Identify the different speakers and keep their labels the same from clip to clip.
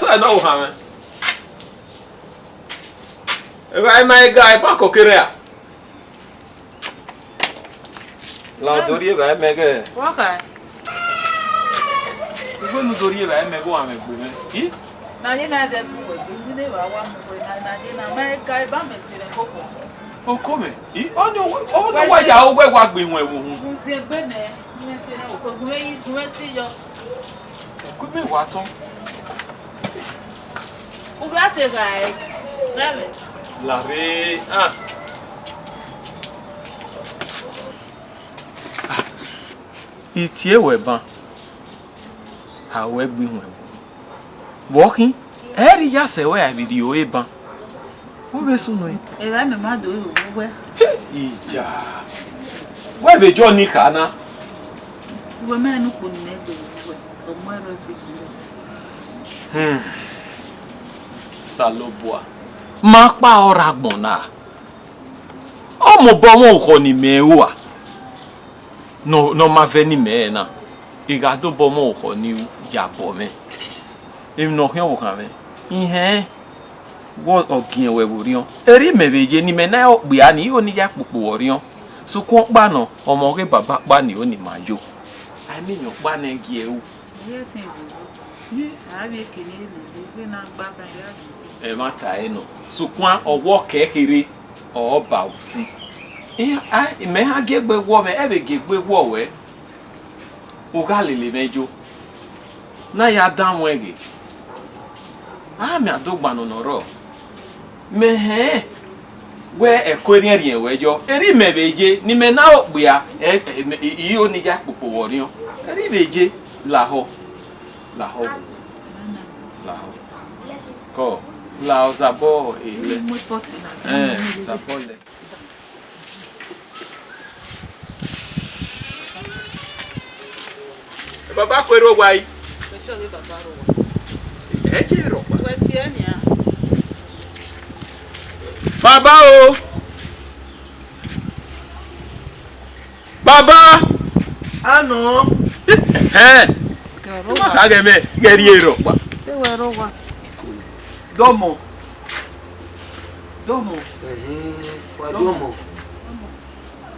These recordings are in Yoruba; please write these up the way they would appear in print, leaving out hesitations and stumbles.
Speaker 1: say no ha. Vai my guy pa kokere. La dorie vai mege.
Speaker 2: Waka.
Speaker 1: Ibo nu dorie vai mege wa me gbe me. Yi?
Speaker 2: Na ye na de ku we ni wa wa mo na ye na my guy ba me sire koko.
Speaker 1: O come? Yi? O no wa ya o we wa gbe won ewu hu.
Speaker 2: Ku se gbe ne, ni se na o ko gbe yi gbe si yo.
Speaker 1: Ku me wa ton.
Speaker 2: U ga te vai. Dale.
Speaker 1: La re ah. Itie we ban. Ha we gbe won ewu. Walking? Eri ya se we video e ban. Wo be sunu yi.
Speaker 2: E ba me ma do yo we.
Speaker 1: Ija. We be jo ni kana.
Speaker 2: We me nu ku ni do we. O mo ro si si.
Speaker 1: Saloboa. Ma pa ora gbon na. O mo bo won ko ni me wa. No ma veni me na. Iga do bo mo ko ni ya bo me. Em no hen wo kan me. Ihe wo ogin we burion. Eri me beje ni me na gbe ani o ni ya popo orion. So ko pa no omo ke baba pa ni o ni majo. Ai me yo pa na gi e o.
Speaker 2: Ye tin zo. Ye, abi kini ni na gba kan ya.
Speaker 1: E ma ta e no. So kwa owo kekere o ba usi. Ai me ha gegbe wo me e be gegbe wo we. O ga lele mejo. Na ya dan wege. Ah me adogba no noro. Me he we ekori eri enwejo. Eri me beje ni me na ogbe ya i o ni ja popo worion. Eri beje laho. Laho. Ko la zabo ile.
Speaker 2: Mo poti na.
Speaker 1: Zabole. Baba kwero wai.
Speaker 2: Pe le baba ro wa.
Speaker 1: E je ro pa.
Speaker 2: We ti eni a.
Speaker 1: Baba o. Baba.
Speaker 3: Ano.
Speaker 2: Kero
Speaker 1: Ma ka ge me geri ero pa.
Speaker 2: te we ro wa.
Speaker 1: Domo. Domo.
Speaker 3: Wa domo.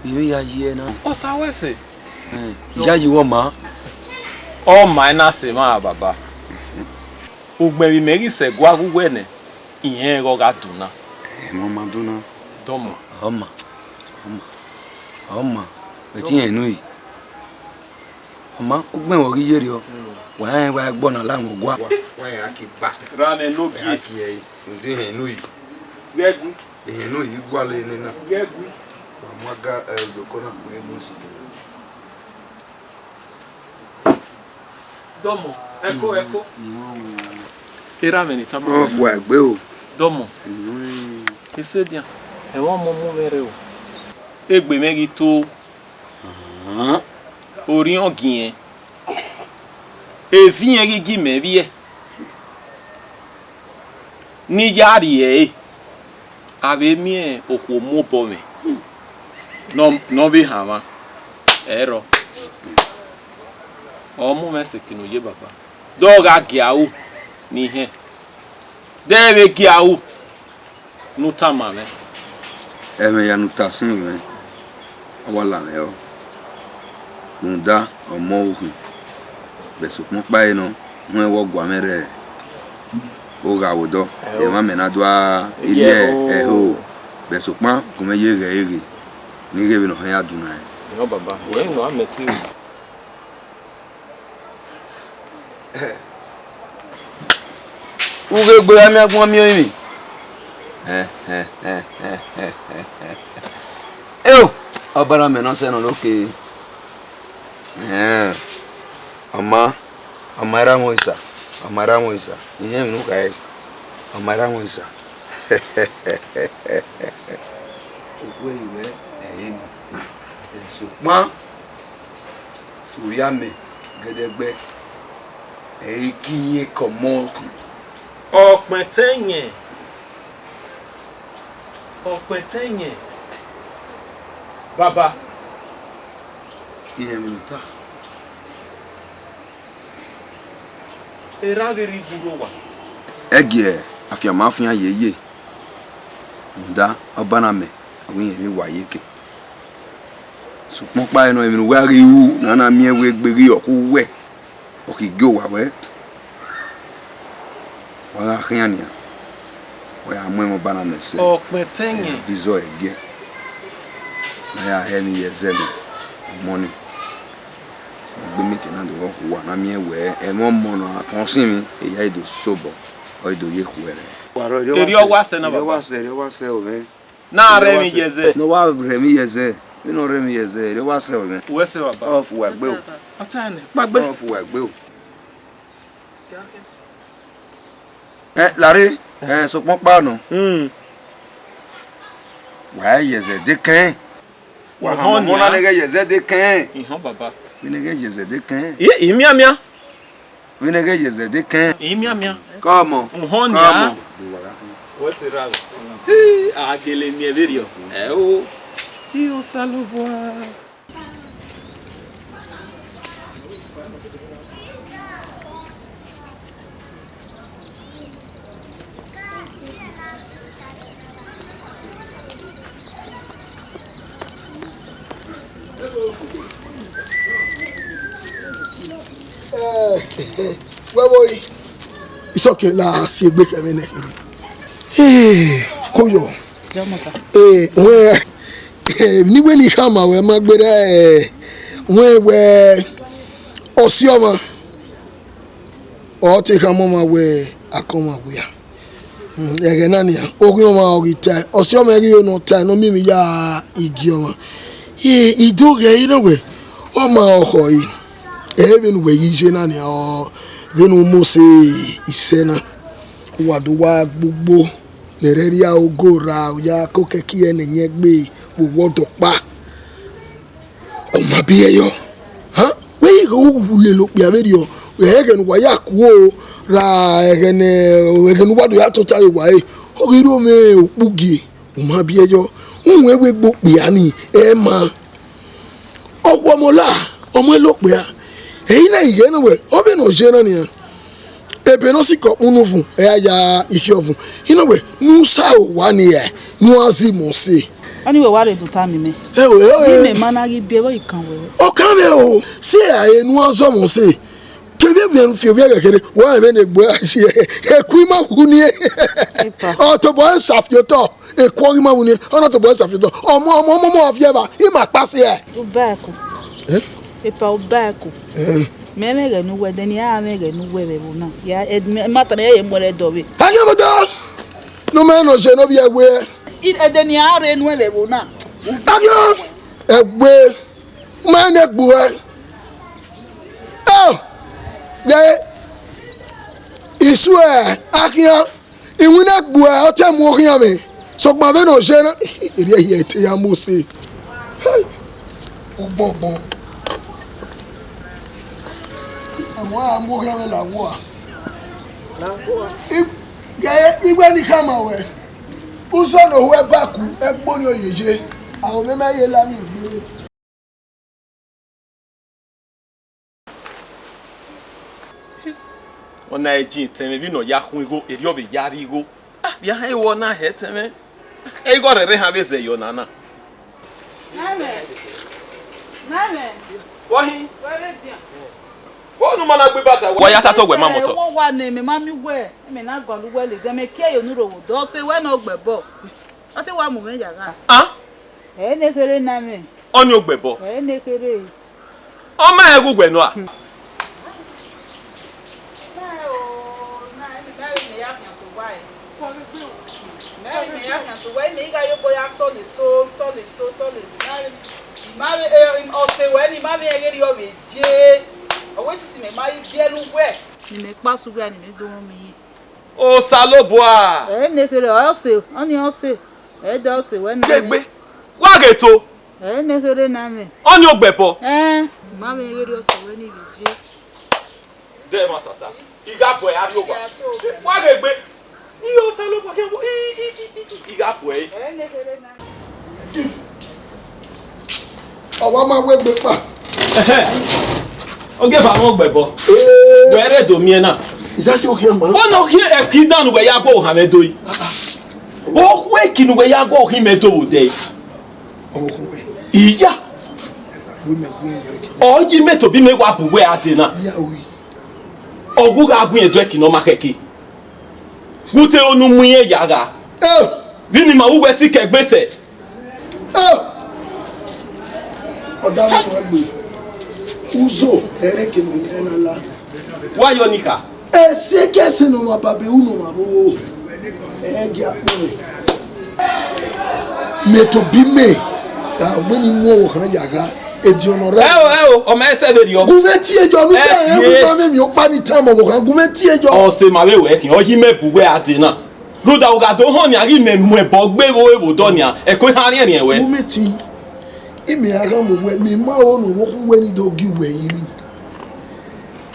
Speaker 3: Bibi ya yi na.
Speaker 1: O sa wese.
Speaker 3: Ya yi wo ma.
Speaker 1: O minus ma baba. Ugbe bi meri se gwa gugwe ne. Iyen go ga duna.
Speaker 3: Mo ma duna.
Speaker 1: Domo.
Speaker 3: Oma. Be ti enu yi. Oma, ugbe wo ri yeri o. Wa gbona la won gwa. Wa ya ki ba.
Speaker 1: Rane no
Speaker 3: Ya
Speaker 1: gi.
Speaker 3: ki e. Ndi enu yi.
Speaker 1: Gegu.
Speaker 3: Enu yi gwa le ni na.
Speaker 1: Gegu.
Speaker 3: Wa mo ga joko na ko enu si.
Speaker 1: Domo. Eko. Era meni tama.
Speaker 3: O fu agbe o.
Speaker 1: Domo. Ese dia. E won mo mu mere o. Egbe meri to ori ogin en. Efi en gigi me bi e. Ni jari e. Ave mi e okwo mo bo me. No be hama. Ero. O mu me sekinu ye baba. Doga giawu ni he. Debe giawu. Nuta mame.
Speaker 3: Eme ya nutasin me. Awala me o. Nda omo ohun. Beso mo pa eno. Won wo gwa mere. O ga wodo. E ma me na do ile e ho. Beso pa ko me ye ge ere. Ni ge bi no ya duna e.
Speaker 1: No baba. Ye no ameti.
Speaker 3: Uge gbe ami agbon mi o mi. Eu, abara me no se no loke. Amara moisa. Ihe mi no kai. Amara moisa. Ogwe iwe eyin. So ma tu ya me gedegbe. E kiye komo.
Speaker 1: Ọ̀pẹ̀tẹ̀yìn. Baba.
Speaker 3: Ihe mi ta.
Speaker 1: Era giri guro wa.
Speaker 3: Egie afia mafia yeye. Nda obana me awin ere waye ke. So mo pa eno emi wari wu na mie we gberi oku we. Oki go wa we. Wa khiania. Wa amwe mo bana me se.
Speaker 1: O petenye.
Speaker 3: Bizo ege. Na ya heni yezele. Money. Gbe me kenan de wo wa na mie we e mo mono atonsin mi e ya ido sobo. O ido ye kuere.
Speaker 1: Eri o wa se na baba.
Speaker 3: Eri wa se o me.
Speaker 1: Na remi yeze.
Speaker 3: No wa remi yeze. We no remi yeze. Eri wa se o me.
Speaker 1: We se baba.
Speaker 3: Off wa gbe o.
Speaker 1: Atane. Gbagbe.
Speaker 3: Off wa gbe o. Larry, so pon pa no. Wa yeze de kan. Wa hon mo na nege yeze de kan.
Speaker 1: Ihon baba.
Speaker 3: We nege yeze de kan.
Speaker 1: Imiamia.
Speaker 3: We nege yeze de kan.
Speaker 1: Imiamia.
Speaker 3: Come on.
Speaker 1: Hon ya. We se ra. Agele mi everio. O. Ki o saloboa.
Speaker 4: Boy, it's okay. La si egbe kemi ne kiri. Hey, koyo. Ni we ni kama we magbere we osioma. O te kama ma we akoma we ya. Ege nani ya. Ogun ma ogita. Osioma ri no ta no mimi ya igioma. Idoge ina we. O ma okoi. Even we yije nani o venu mose isena waduwa gbogbo nereria ogora ya kokeki enye gbe wodo pa o ma bi eyo ha we go wule lo pe averio egen wa ya ku o ra egen wadu ya to tai wa e o iro me opugi o ma bi eyo unwe we gbo pe ani e ma owo mola omo lo pe a na ige na we obi no je na ni ebe no siko unufu ya ihiofu ina we nu sa o wa ni e nu azi mo se
Speaker 2: anyway ware do ta mi me me managi bi e kan we
Speaker 4: o kan me o se aye nu azo mo se kebe bi en fi obi agakere wa me na egbo ase e ku ma hu ni o to bo safioto e ku ri ma hu ni ona to bo safioto omo ofieba e ma pase e
Speaker 2: o ba ko epa o ba ko meme ga nu we deni a me ga nu we be na ya mata na ye more do be
Speaker 4: anya bodo no me no je no bi egbe
Speaker 2: deni a re nu we be na
Speaker 4: agyo egbe ma na egbo e oh de isu e akia iwu na egbo e o te mu okin me so gba be no je na eri ye te ya mo se o gbogbo wa mo ga me la wo igbe ni kama we uso no we baku egbo ni oyeje awon me maye la mi gbe
Speaker 1: ona ejin teme bi no ya hun igo eri obi yari igo ya ha iwo na he teme e go rere ha be ze yo nana
Speaker 2: Name
Speaker 1: wahi
Speaker 2: where dia
Speaker 1: wonu mana gbe bata wa ya tato gbe ma moto
Speaker 2: won wa na me ma mi we me na gba lu we le de me ke yo nu ro do se we na ogbebo o ti wa mu me ya ga ne kere na me
Speaker 1: oni ogbebo
Speaker 2: ne kere
Speaker 1: o ma e gugwe no a
Speaker 2: Mari o se we ni mami e ri o be je owo sisi me mari bi enu we ni me pa suga ni me do mi
Speaker 1: o saloboa
Speaker 2: ne kere o se oni o se do se we na
Speaker 1: gegbe wa geto
Speaker 2: ne kere na me
Speaker 1: oni ogbebo
Speaker 2: mami e ri o se we ni bi je
Speaker 1: de matata iga boy ari ogba wa gegbe iyo saloboa ke iga boy
Speaker 2: ne kere na
Speaker 4: owa ma we gbe pa
Speaker 1: o ge ba won gbebo were do mi na
Speaker 4: Is that your hair, man?
Speaker 1: Oh no, here a kid down where you go, Hamedoi. Oh, waking where you go, him at all day.
Speaker 4: Oh,
Speaker 1: Yeah.
Speaker 4: we make way.
Speaker 1: Oh, you met to be made up where at dinner.
Speaker 4: Yeah, we.
Speaker 1: Oh, who are going to drink no makeki? Who tell no muye yaga?
Speaker 4: Oh,
Speaker 1: Vinima who was sick at Besset.
Speaker 4: oh. Oh, that one. Uzo, Eric, and Allah.
Speaker 1: Why your nika?
Speaker 4: Se kese no mababe uno mabo. Gia meto bime. When you move on yaga, edionora.
Speaker 1: Oh, my severio.
Speaker 4: Guveti ejo mi ta e mi o pa ni time o kan guveti ejo.
Speaker 1: Oh, say my way working. Oh, he me buwe atina. Ruda uga do hon ya me mu e bogbe wo ewo donia. E ko ha ri e we.
Speaker 4: Guveti. Imi aga mo we mi ma o no wo kun we ni do gi we yin.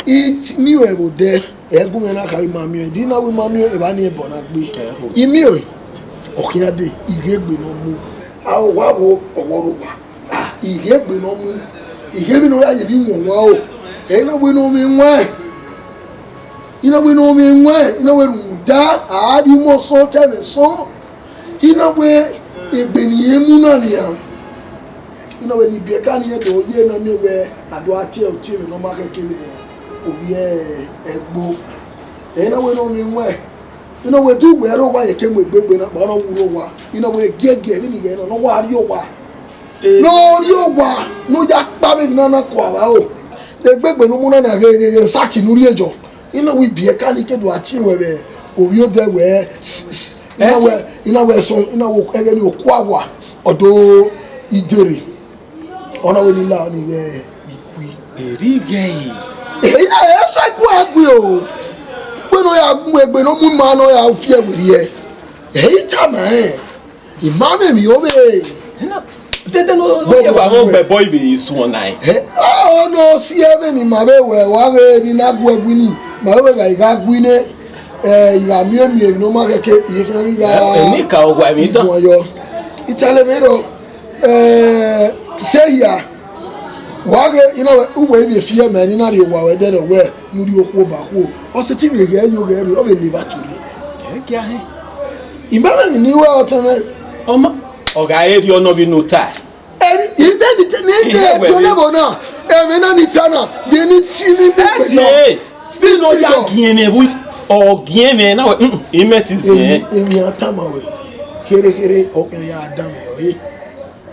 Speaker 4: It mi o ewo de egun me na kai mami e dina we mami e ba ni e bona gbe. Imi o okiade iregbe no mu. A o wa wo oworo pa. Ah, iregbe no mu. Iregbe no ya ye bi won wa o. E na we no mi nwa. Ina we no mi nwa. Ina we da a di mo so tele so. Ina we egbe ni emu na ni an. Ina we ni bi ka ni e do ye na mi we ado ati e o ti mi no ma kekele owie egbo. E na we no mi nwa. Ina we du we ro wa ye kemu egbegbe na ba no wuro wa. Ina we gege ni ye no wa ri o wa. No ri o wa no ya pa mi na ko awa o. Egbegbe no mu na na ge saki nu ri ejo. Ina we bi e ka ni ke do ati we be owi o de we ina we so ina wo ege ni oku awa odo idere ona we ni la ni ge ikwi
Speaker 1: Erige.
Speaker 4: ina e so ku agbe o pe no ya gun egbe no mu ma no ya fi ewiri e ta ma imame mi o be
Speaker 1: Dede no ye fa mo be boy be so nine.
Speaker 4: Oh no si ebe ni ma be we wa we ni na gu egbi ni ma we ga gwi ne ìyá mi èmi no ma keke iye kan ri ga
Speaker 1: ni ka ogwa mi dan
Speaker 4: yo itale mero say ya wa ge ina we uwe bi fie ma ni na re wa we de we nuri okwo ba ko o se ti bi ge yo ge ri o be liver to ri
Speaker 1: kia he
Speaker 4: imba mi ni wa otene
Speaker 1: oma oga eri ono bi no tai
Speaker 4: eri ibe ni te ni de to le bona emi na ni tana de ni ti ni
Speaker 1: pe bi no ya gien me bu o gien me na we imetizie
Speaker 4: emi atama we kere o kan ya adam yo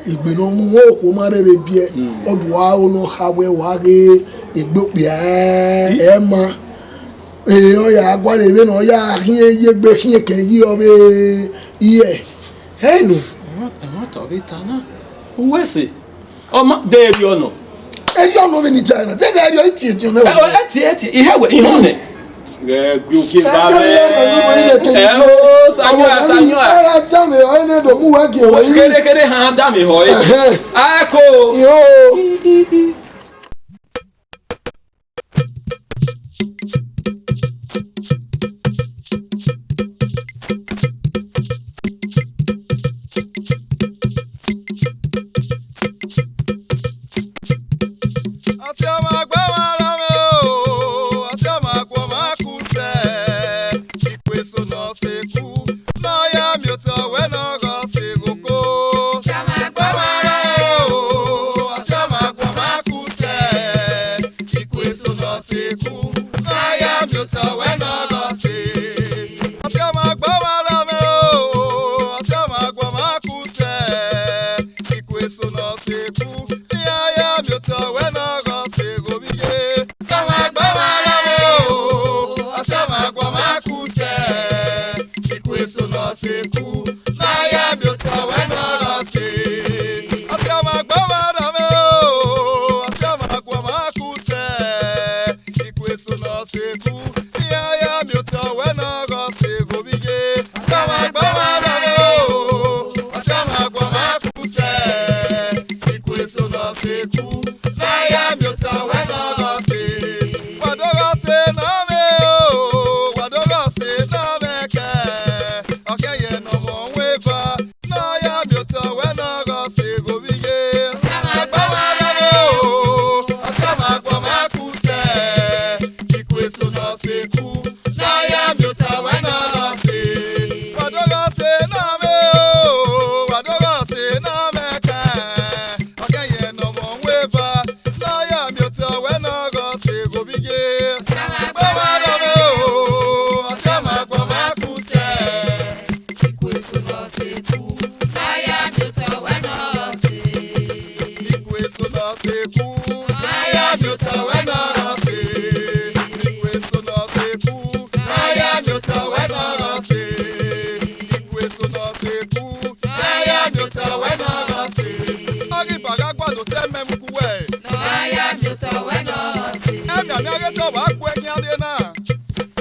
Speaker 4: igbe no mu o ko ma rere bie odo wa o no ha we wa ge igbopia e ma o ya gwa le be no ya hin ye gbe hin ke yi o be iye hey no
Speaker 1: to be tana wese o ma de bi ono
Speaker 4: eri ono be ni tana de ga eri iti no
Speaker 1: eti ihe we ihe ne gwe o ke ba be sanyo
Speaker 4: dame o ene do mu wa ge o
Speaker 1: kere ha dame ho ako
Speaker 4: yo
Speaker 5: Seku so no seku. I am your tawena se. Ikwe so no seku. I am your tawena se. Ikwe so no seku. I am your tawena se. Agi bagagwa do teme mkuwe. I am your tawena se. Emi age to wa kwe nyade na.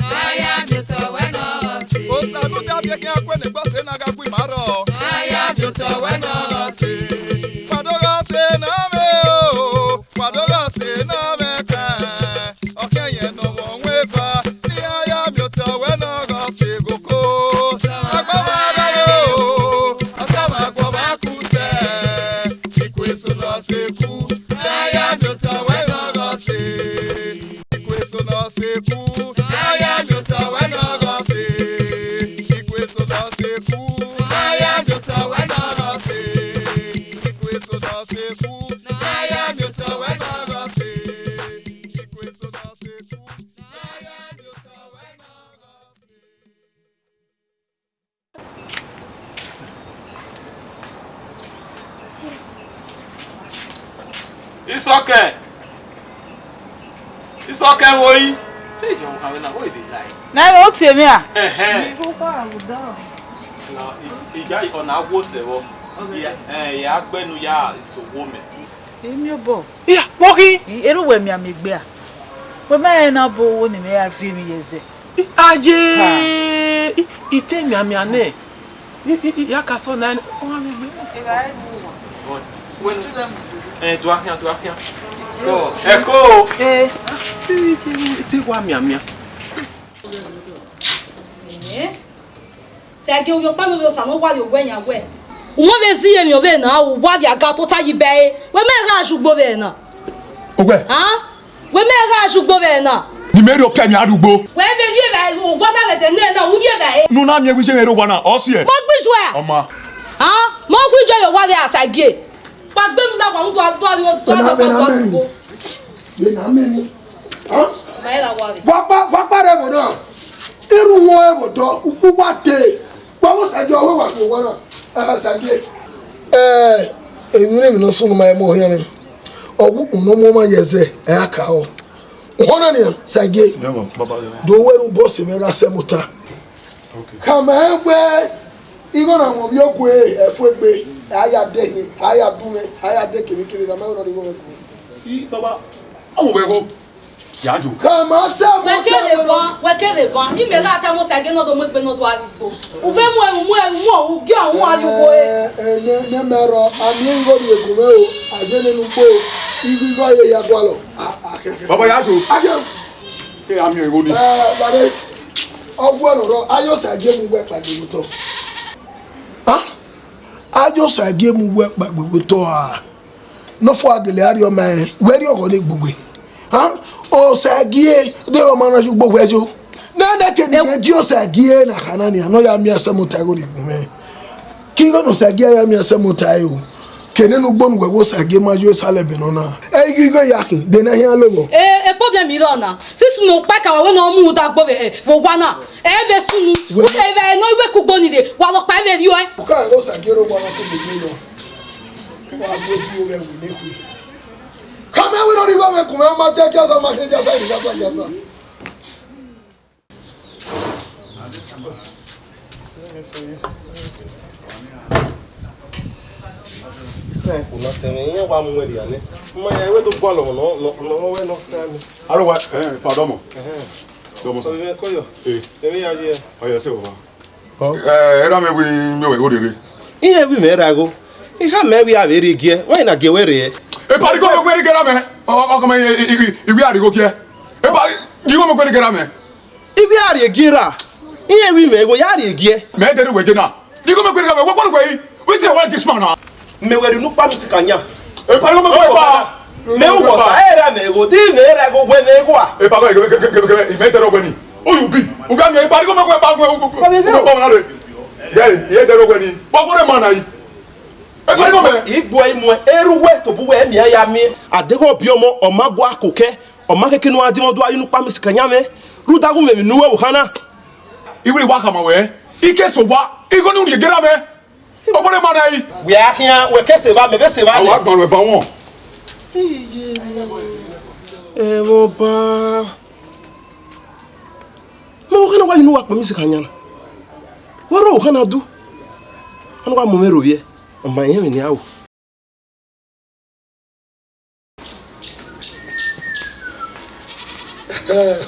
Speaker 5: I am your tawena se. O sanu da bi ke akwe ne gba se na ga kwi maro. I am your tawena se. Wadoga se na me o. Wadoga se na me ka. Okenye no mo nwefa. I am your tawena se goko. Agba mara o. Asama kwa makuse. Ikwe so no seku. I am your tawena se. Ikwe so no seku. I am your tawena se. Ikwe so no seku. I am your tawena se. Ikwe so no seku. I am your tawena se. Ikwe so no seku. I am your tawena
Speaker 1: It's okay. It's okay, boy. Hey, John, how are you?
Speaker 2: Na o tie me a.
Speaker 1: No, ija ona wo sewo. Ya gbenu ya isowo me.
Speaker 2: Emi obo.
Speaker 1: Yeah, walking.
Speaker 2: Eru we mi amegbe a. We me na bo wo ni me ya fi mi yeze.
Speaker 1: Aje. Ite mi ami ane. Ya ka so na o amegbe. When doa rien. Go. Eko. Ite wa mi amia.
Speaker 6: Se que o pa no sa no wa de ogwenya we. Won be si emi obe na Uwadiae ga to tayi be. We me ga asugbo be na.
Speaker 7: Ogbe.
Speaker 6: We me ga asugbo be na.
Speaker 7: Ni meri okemi adugbo.
Speaker 6: We be vie be ogwa na le de na wu ye be.
Speaker 7: Nu na mi egbe se meri ogwa na o si e.
Speaker 6: Mo gbijo e.
Speaker 7: Oma.
Speaker 6: Mo gbijo yo wa de asage. Pa gbe nu la kwa ndu adu.
Speaker 4: Benameni.
Speaker 6: Ma ela wa de.
Speaker 4: Wapa re bodo. Iru won e bodo, upu wa te. Wa wo saje owo wa ko wona. Saje. Ewire mi no sunu ma e mo hia ni. Ogu no mo ma yeze e aka o. Wona ni saje. Do we nu boss mi ra semuta. Okay. Kama egbe igo na mo bi okwe efu egbe aya dehin aya dume aya de kirikiri na ma no ri go me ko.
Speaker 7: Baba, awo be ho. Yaju.
Speaker 4: Kama se mo
Speaker 6: we kele van. I me la ta mo sage no do mo egbe no do ariwo. U fe mu o gi awon ariwo e.
Speaker 4: Ne mero ami ngo bi ekume o ajene nu po igu go ye ya gwalo.
Speaker 7: Baba Yaju.
Speaker 4: Ajem.
Speaker 7: Ke ami ewo ni.
Speaker 4: Bare ogwo ro ayo sage mu gbe pagbe to. Ajo sage mu gbe pagbe to no fo agele ari o ma we ri ogo ni gbugbe. O sagie de o mana ju gbogbo ejo na na ke ni ji o sagie na kanani no ya mi asemu tago ri gume ki go no sagie ya mi asemu tayo kene nu gbonu gbogbo sagie ma ju sale be no na e gi go yakin de na hian logo
Speaker 6: problem iro na sisu no pa ka we no mu da gbo wo wa na e be sunu o te be no iwe ku gbo ni de wa lo pa be ri o e
Speaker 4: o ka lo sagie ro gbo na ko be yo wa gbo bi o be wi ne ku come we no ri go me kuma ma te kasa ma ke kasa ri kasa
Speaker 5: Sai ku na teme yen wa mu we dia ne. Ma ya we to bolo no we no tame.
Speaker 7: Aro wa pardon mo. Domo.
Speaker 5: So we ko yo. Teme ya je.
Speaker 7: O ya se o ba. Era me wi me we orere.
Speaker 5: Ihe bi me rago. Ihe me wi averi gie. Why na gewere?
Speaker 7: E pari ko me kwere gera me. O ko me iwi ari go gie. E pa di go me kwere gera me.
Speaker 5: Iwi ari gira. Ihe wi me go ya ari gie.
Speaker 7: Me dere we je na. Di go me kwere gera me. Wo ko gwe yi. We tire wa this man na.
Speaker 5: Me we nu pa musikanya.
Speaker 7: E pari ko me kwere ba.
Speaker 5: Me wo sa era me go di me era go we me go a.
Speaker 7: E pa ko me dere gwe ni. O yu bi. O ga me e pari ko me kwere ba gwe. Ko na re. Ye dere gwe ni. Ba ko re man na yi.
Speaker 5: Igbo imu eruwe to buwe emi ya mi adego biomo omagwa akoke omake kinu adimodo ayinu pa misikanya me rudagu me nuwe uhana
Speaker 7: iwi wa kama we ike so wa igo ni uri gera me obore mana yi
Speaker 5: we ahia we kese ba me be se ba
Speaker 7: awa gbon we ba won
Speaker 4: Mon père. Mais on va nous voir comme ça kanyana. Wara o kana du. On va momero vie. On va y venir ao.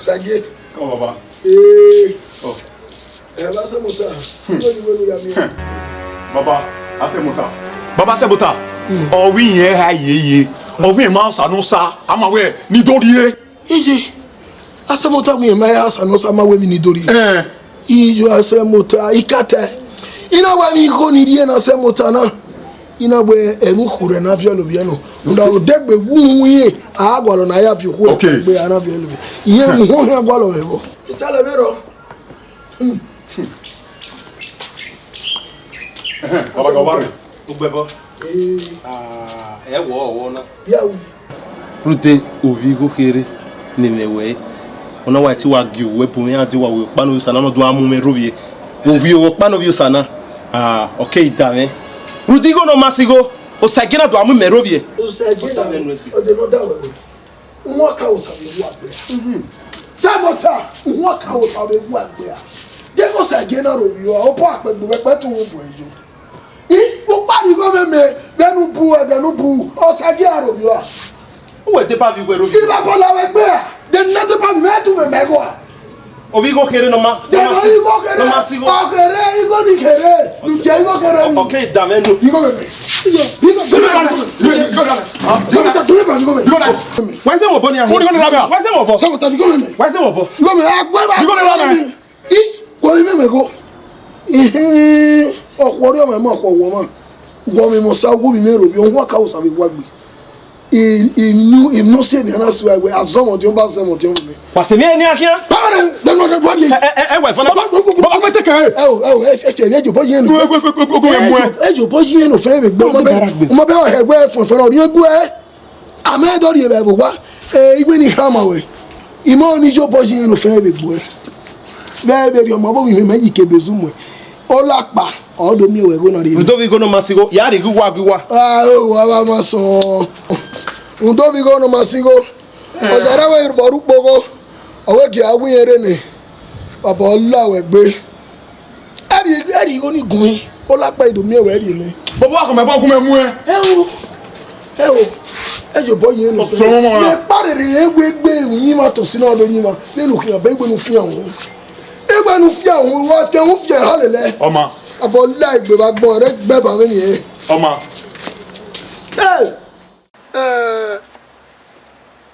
Speaker 4: Sagé.
Speaker 7: Comment va? Oh.
Speaker 4: Là c'est mon temps. Nous ya mi.
Speaker 7: Baba, c'est mon temps. Baba c'est mon temps. Oh oui, ye. Oh oui, ma ça non ça. Ama we ni doriye.
Speaker 4: Iye. Ase mon temps oui, ma ça non ça ma we ni doriye. Ijo ase mon temps ikate. Ina wa ni ko ni die na ase mon temps na. Ina we ebu khure na via lo bia no. Nda o degbe wuye agwalo na ya vi khure gbe ana via lo. Iye hu ho agwalo webo. Itale mero.
Speaker 7: Baba go bare.
Speaker 8: Ugbebo. Wo na.
Speaker 4: Yawo.
Speaker 8: Rute ovi go kere ni mewe. Ona wa ti wa gi we pumi ati wa we panu sana no do amu me rovie. Ovi wo panu vi sana. Okay dame. Rute go no masigo. O sagina do amu me rovie.
Speaker 4: O sagina o de no da we. Nwa ka o sabe wu agbe. Samota, nwa ka o sabe wu agbe a. De go sagina rovie o po apegbe pe tu wu bo ejo. O pari go me benu bu e denu bu o sagina rovie a.
Speaker 8: Où était pas vu rovie?
Speaker 4: Il va pas la avec moi. De n'était pas me tout me mego.
Speaker 8: Ovi go kere no ma.
Speaker 4: De no go kere. No masigo. O kere, i go di kere. Nu je go kere ni.
Speaker 8: Okay, dame no.
Speaker 4: I go me.
Speaker 8: Why say mo boni ahi? Why say mo bo?
Speaker 4: Some time go me.
Speaker 8: Why say mo bo?
Speaker 4: Go me agba.
Speaker 7: You go me.
Speaker 4: I go me go. Okwo ri o me mo okwo wo mo. Wo mi mo sa go mi mero bi on wa ka o sa be wa gbe. Il nous sait bien as we azomo ti o ba se mo ti o me.
Speaker 8: Wa se mi eni akia?
Speaker 4: Pare, dem no de bo di.
Speaker 8: We fana.
Speaker 7: Baba te ka.
Speaker 4: E ni ejo bo yin no. Ejo bo yin no fe be gbo mo be o hegbe fun ori egu e. Ame do ri e be bo wa. Igbe ni hama we. Imo ni jo bo yin no fe be gbo e. Be ri omo bo mi meji ke bezumo. Olapa odo mi we go na ri.
Speaker 8: Udo vi go no masigo. Ya ri gwa.
Speaker 4: Wa ba ma so. Udo vi go no masigo. Ojara we boru pogo. Owe ki awin ere ni. Baba ola we gbe. Eri go ni gun. Olapa ido mi we ri ni.
Speaker 7: Baba ko me bon ko me mu e.
Speaker 4: Ejo bo yin no.
Speaker 7: So mo
Speaker 4: Me pare re egbe yin ma to sina do yin ma. Ninu kiyan be egbe nu fi awon. Egbe nu fi awon wa fi awon fi halele.
Speaker 7: Oma.
Speaker 4: Abo la igbe ba gbon re gbe ba mi ni.
Speaker 7: Oma.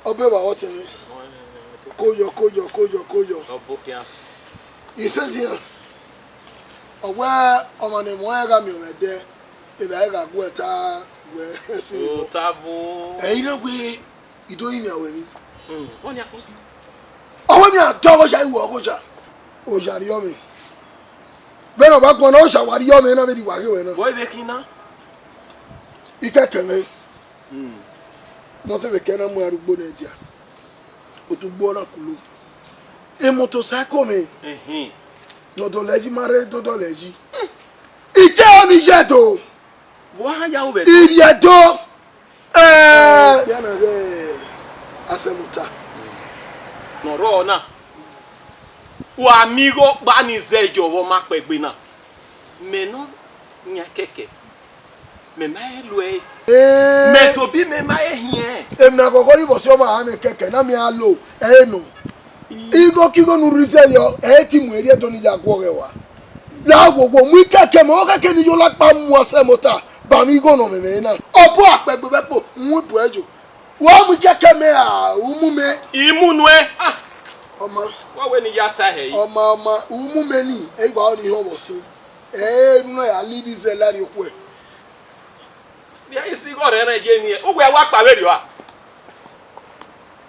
Speaker 4: Obe wa o temi. Kojo. Iseti ya. Owe ọmọ ni mo ga mi o de. Ebe ai ga gbo ta we si.
Speaker 1: O tabu.
Speaker 4: Ina gbe idoyin ni awe mi.
Speaker 1: Wọ́n ní àkóso.
Speaker 4: Ọwọ́ mi àtọ́ ọjà ìwọ̀ ọgọ́jà. Ọjà rí ọmọ. Bẹ́ẹ̀ náà bá kọ́ náà ọjà wà rí ọmọ náà méjì wà rí ọmọ náà.
Speaker 1: Bọ́ ibe kí ná.
Speaker 4: Ikẹ́kẹ́ mi. Mo fẹ́ fẹ́ kẹ́ náà mú arúgbó náà jà. O tún gbọ́ náà kúló. Motorcycle mi. Dọ̀dọ̀ lẹ́jì máa rẹ́ dọ̀dọ̀ lẹ́jì. Ìjẹ́ omi yẹ tó.
Speaker 1: Wọ́n á yà wọ̀
Speaker 4: Ìyẹ tó. Yánà rẹ̀ asẹ̀mùtà.
Speaker 1: Nọ̀rọ̀ náà. Wà mí kó bá ní zẹ́ ìjọ̀wọ́ má pẹ̀ gbé náà. Mẹ́nà nyà kẹ̀kẹ́. Mẹ́mà ẹ̀ lọ ẹ̀. Mẹ́tò bí mẹ́mà ẹ̀ hiẹ̀.
Speaker 4: Èmi náà kọ̀kọ́ yìí bọ̀ sí ọmọ àmì kẹ̀kẹ́ náà mi á lò ẹ̀ nù. Igo kigo nurise yo ti mu eri to ni jago re wa la gbogbo mu keke mo keke ni yo la pa mu ose mota ba mi go no me na obo apegbe bepo mu bu ejo wo mu keke me a umu me
Speaker 1: Imunu ẹ.
Speaker 4: Ọmọ
Speaker 1: Wọ́n wé ni yàtà ẹ̀ yìí.
Speaker 4: ọmọ umu me ni e gba o ni ho bo si nu ya libi ze la ri ku e
Speaker 1: Bí ayé sí gọ́ọ̀rẹ́ rẹ̀ jẹ́ ni ẹ̀. Ó gbé wá pàwé rí wa.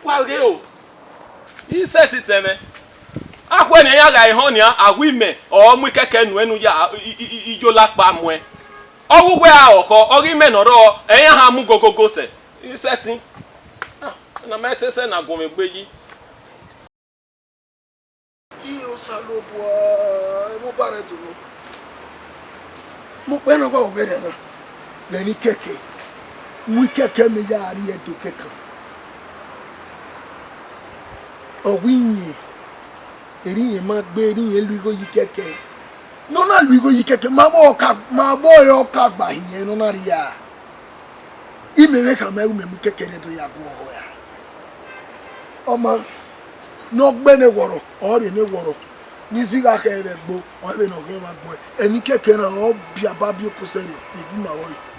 Speaker 1: Wá rí o. Iṣẹ́ ti tẹ̀mẹ́. Àpò ènìyàn ra ìhàn ní àwọn ìmẹ̀ ọ̀ọ́mú kẹ̀kẹ́ nù ẹnu yá ijó lápá mu ẹ. Ọwúwẹ́ àọ̀kọ́ ọrí mẹ́nọ̀rọ̀ ẹ̀yàn ha mú gogogo sẹ̀. Iṣẹ́ ti. Ẹnà mẹ́tẹ́sẹ̀ nà gùnmí gbé yí.
Speaker 4: iyo salobo mo bare to mo pe na gba obere na le ni keke mu keke me ya ari e to keke o wi eri yen ma gbe eri yen lu go yi keke no na lu go yi keke ma bo yo ka gba yen no na ri ya imere ka ma mu keke ne to ya go ho ya o ma no gbe ne woro o re ne woro ni ziga ka ere gbo o be no ge wa gbo eni keke na o bi aba bi ko se ni bi ma wo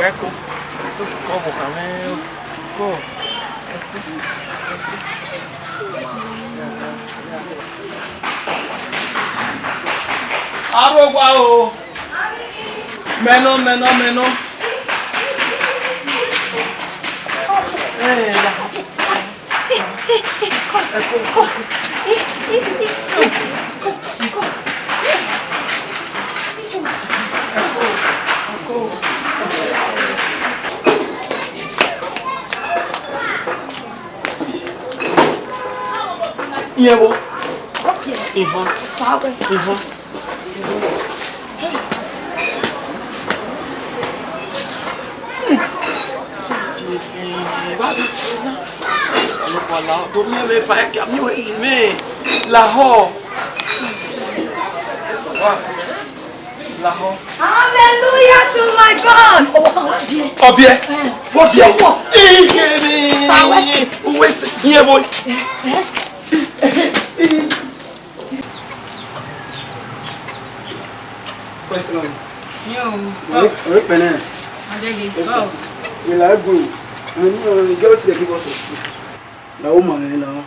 Speaker 1: Ecco. Como cameos. Aro guau. Meno. Ecco. Yewo. Iha.
Speaker 9: Sabe.
Speaker 1: Iha. Voilà, dormir mais faire camion mais la ho.
Speaker 9: Hallelujah to my God.
Speaker 1: Obie.
Speaker 9: Sylvester.
Speaker 1: Here boy.
Speaker 4: Question.
Speaker 6: Yo.
Speaker 4: Benin.
Speaker 6: Oh.
Speaker 4: You like go. You go to the give us a school. La woman now.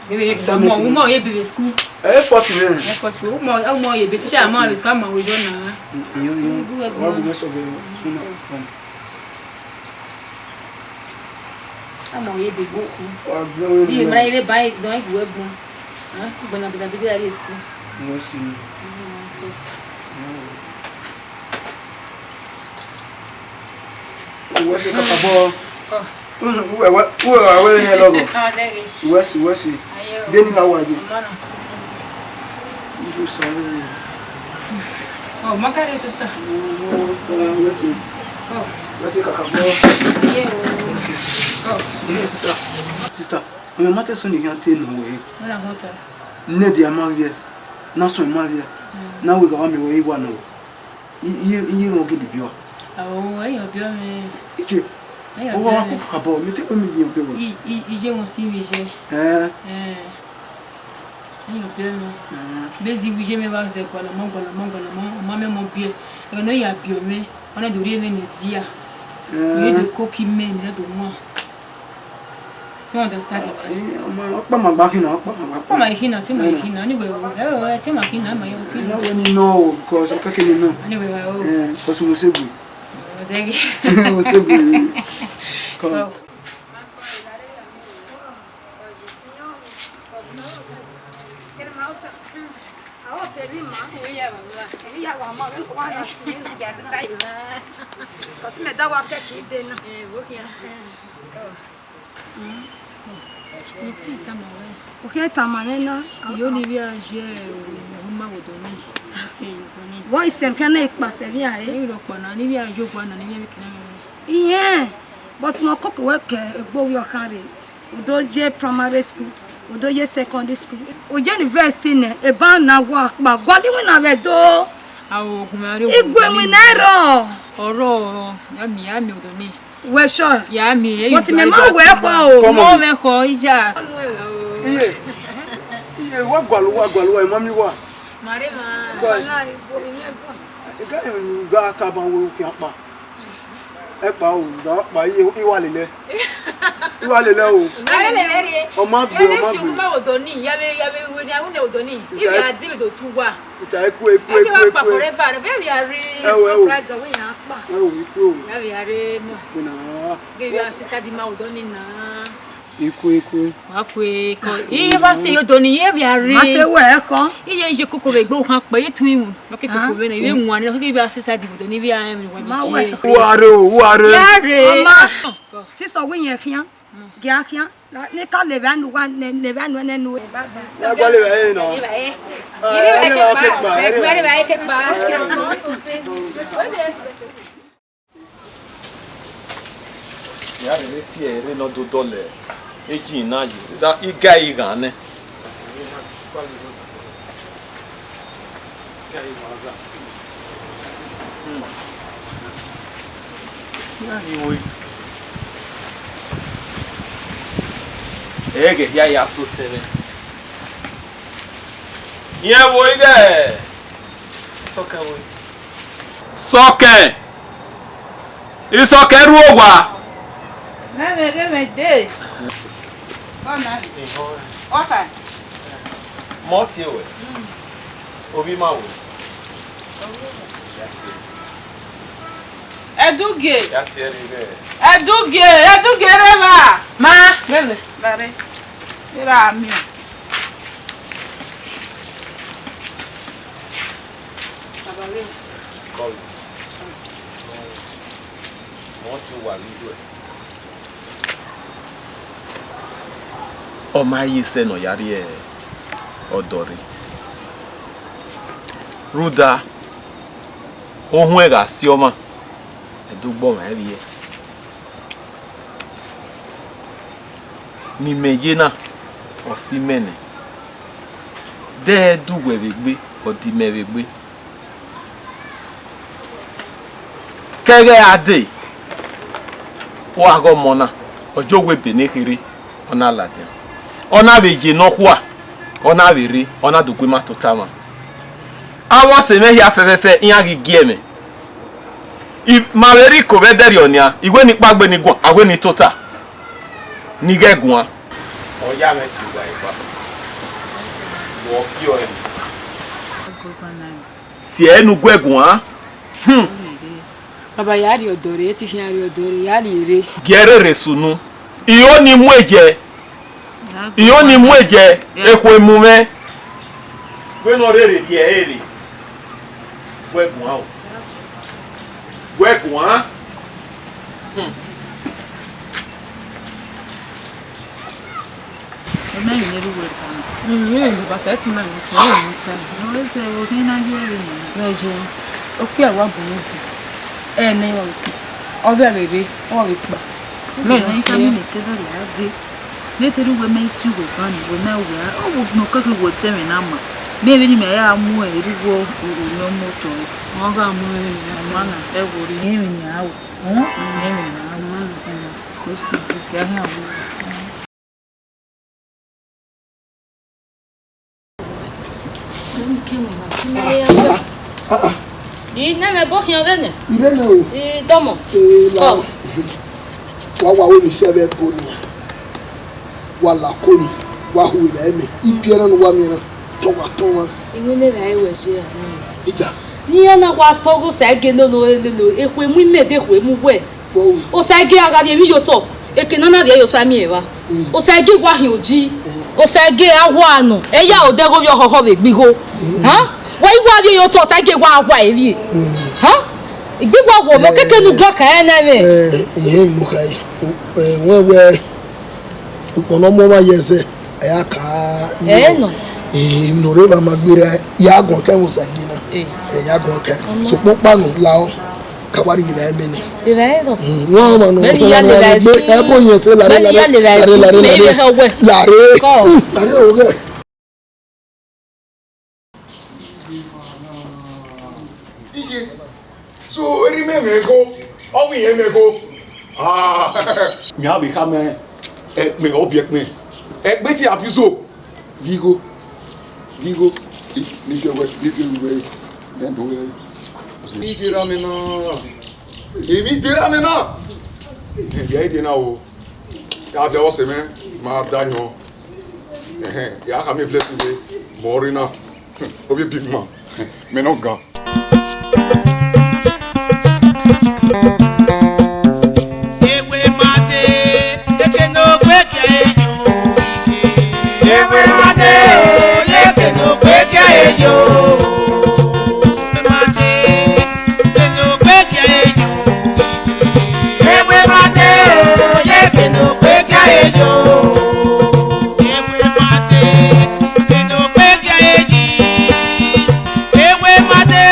Speaker 6: Woman ye be school.
Speaker 4: 40 men.
Speaker 6: 40. Woman ye be teacher am is come we don na.
Speaker 4: You. What go mess of you?
Speaker 6: Am ye be school.
Speaker 4: Wa gbe we.
Speaker 6: Ye mra ile buy don go egun. Gbona bida bida ile school.
Speaker 4: No see. What's it about? Where any logo? What's it? Then now what? You say.
Speaker 6: Oh, makare sister.
Speaker 4: What's it?
Speaker 6: Oh.
Speaker 4: What's it kakabo?
Speaker 6: Yeah.
Speaker 4: Oh. Sister. My mother son is not in no way.
Speaker 6: Wala hota.
Speaker 4: Ne dia ma vie. Na so ma vie. Na we go am we wa no. You no get the bio.
Speaker 6: Oh, ayo bio me.
Speaker 4: Ike. O wa ko kabo, me te ko mi bio bio.
Speaker 6: Ije won si mi je. Ayo bio me. Bezi bije me ba ze ko la mo ma me mo bio. E no ya bio me. Ona do re me ne dia. Ye de koki me ne do mo. So understand it.
Speaker 4: Okpa magba kina, okpa magba.
Speaker 6: Okpa ma kina, ti ma kina. Anyway, ti ma kina ma yo ti.
Speaker 4: No when you know because okay can you know.
Speaker 6: Anyway,
Speaker 4: because we say good.
Speaker 6: Thank you.
Speaker 4: We say good. Come.
Speaker 9: Okay, Tamanena.
Speaker 6: You live here, Mama Wodoni. I say, Doni.
Speaker 9: What is the kind of Pasavia?
Speaker 6: You look one, and if you are your one, and if you
Speaker 9: Yeah, but my cook work go your carry. Udoje primary school, Udoje secondary school. Udoje university ne e ban na work, but God we na we do.
Speaker 6: Awo kumari.
Speaker 9: Igwe we na ro.
Speaker 6: Oro, yami Wodoni.
Speaker 9: We sure.
Speaker 6: Yami.
Speaker 9: But me ma we ko.
Speaker 6: Mo me ko ija.
Speaker 4: Iye wa gwalu mami wa.
Speaker 6: Mare ma.
Speaker 9: Na ibo mi me go.
Speaker 4: E ga yin ga ta ban wo ki apa. E pa o da pa iwa lele o.
Speaker 6: Mare le mere.
Speaker 4: O ma gbe.
Speaker 6: Ma Wodoni, yabe we ni awun Wodoni. If you are deal to tuwa.
Speaker 4: Mr. Eku.
Speaker 6: Pa forever. Very are surprise we yan pa.
Speaker 4: Iku.
Speaker 6: Very are mo.
Speaker 4: Na.
Speaker 6: Give you sister di ma Wodoni na.
Speaker 4: Iku.
Speaker 6: Akwe ko. Iye ba se Wodoni ye bi are.
Speaker 9: Mate we ko.
Speaker 6: Iye je koko be gbo kan pe tun imu. Lo ke koko be na iwe nwan ni ke bi sister di Wodoni bi am mi wa bi.
Speaker 4: Uwadiae.
Speaker 6: Yare.
Speaker 9: Mama. Sister we yan kian. Gia kian. Ne ka le ban nu ne nu.
Speaker 4: Ya gwa le ba no.
Speaker 1: Ya re ti ere no do dole. Eji na yi. Da iga iga ne. Ya ni wo. Ege ya so tere. Ye wo ige. Soke wo. Soke. Isoke ru ogwa.
Speaker 2: Me de. Ona. Ofa.
Speaker 1: Moti we. Obi ma wo.
Speaker 2: Eduge.
Speaker 1: Ya ti ere be.
Speaker 2: Eduge reba.
Speaker 6: Ma, lele.
Speaker 2: Bare. Ira mi.
Speaker 6: Abale.
Speaker 1: Call. Moti wa lido. O ma yi se no yari e odori. Ruda. Ohun e ga si oma. Edugbo ma e ni meje na osimene de dugwe begbe odi mebegbe kege ade o ago mona ojo we benekiri ona lade ona beje nokwa ona bere ona dogwe matotama awo se me ya fefefe iya gigieme I maveri ko vederi onia igwe ni pagbe ni gun agwe ni tota ni gegun a oya me ti gba ipa wo ki o en ti enu gwegun a
Speaker 6: baba yari odore ti fi ari odore yari ere
Speaker 1: gerere sunu iyo ni mu eje ekwo emume we no rere di ere gwegun a o gwegun a
Speaker 2: Eme ni ru we kan.
Speaker 6: ye lu ba ta ti ma ni ti o ni ta
Speaker 2: No se o ki na je ri ni.
Speaker 6: meje o pe awa bu ni me o ti o be rere o ri pa
Speaker 2: Me no ka mi ke do la de. Ne te ru we me tu go kan we na we. O wo no ka ke wo te me na ma. Me bi ni me ya mu e ru go no moto.
Speaker 6: o ga mu ni
Speaker 2: Ma na e wo ri ni mi ya wo. Ni mi na ma na. Ko si bu ya ha wo.
Speaker 9: Ina me bo hian gane.
Speaker 4: Ire na o.
Speaker 9: Domo.
Speaker 4: La. Wa wo ni se be bonia. Wa la koni. Wa hu ire me. Ipiera no wa mi na. To wa ton wa.
Speaker 9: Iwe ne ba ewe je ana.
Speaker 4: Ija.
Speaker 9: Ni ana wa togo se ge lolo ekwe mu mede ekwe mu we. O se ge aga de mi yo to. Eke na na de yo sa mi ewa. O se ge wa hin oji. O se ge awa anu. Eya o de go yo hoho be gbigo. Ha? Wa iwa de yo to se ge wa awa eri. Ha? Igbigbo wo mo keke nu gbo kan na me.
Speaker 4: Ihe lu kai. We upono mo ma yese. Aya ka.
Speaker 9: No.
Speaker 4: No re ba magbira ya gon kan usagina. Ya gon kan. So popa nu lao. Kawari ibe me ni.
Speaker 9: Ibe do.
Speaker 4: Wọ́n ma no. E bo yese la re. La re. Oge.
Speaker 7: So eri me go o wi yen me go mi ha be ka me me object me gbe ti apiso gigo ni je we den do we ni dira me na ya ide na o ya fi o se me ma danyo ya ka me bless you morina o bi big man me no gan.
Speaker 5: Ewe mate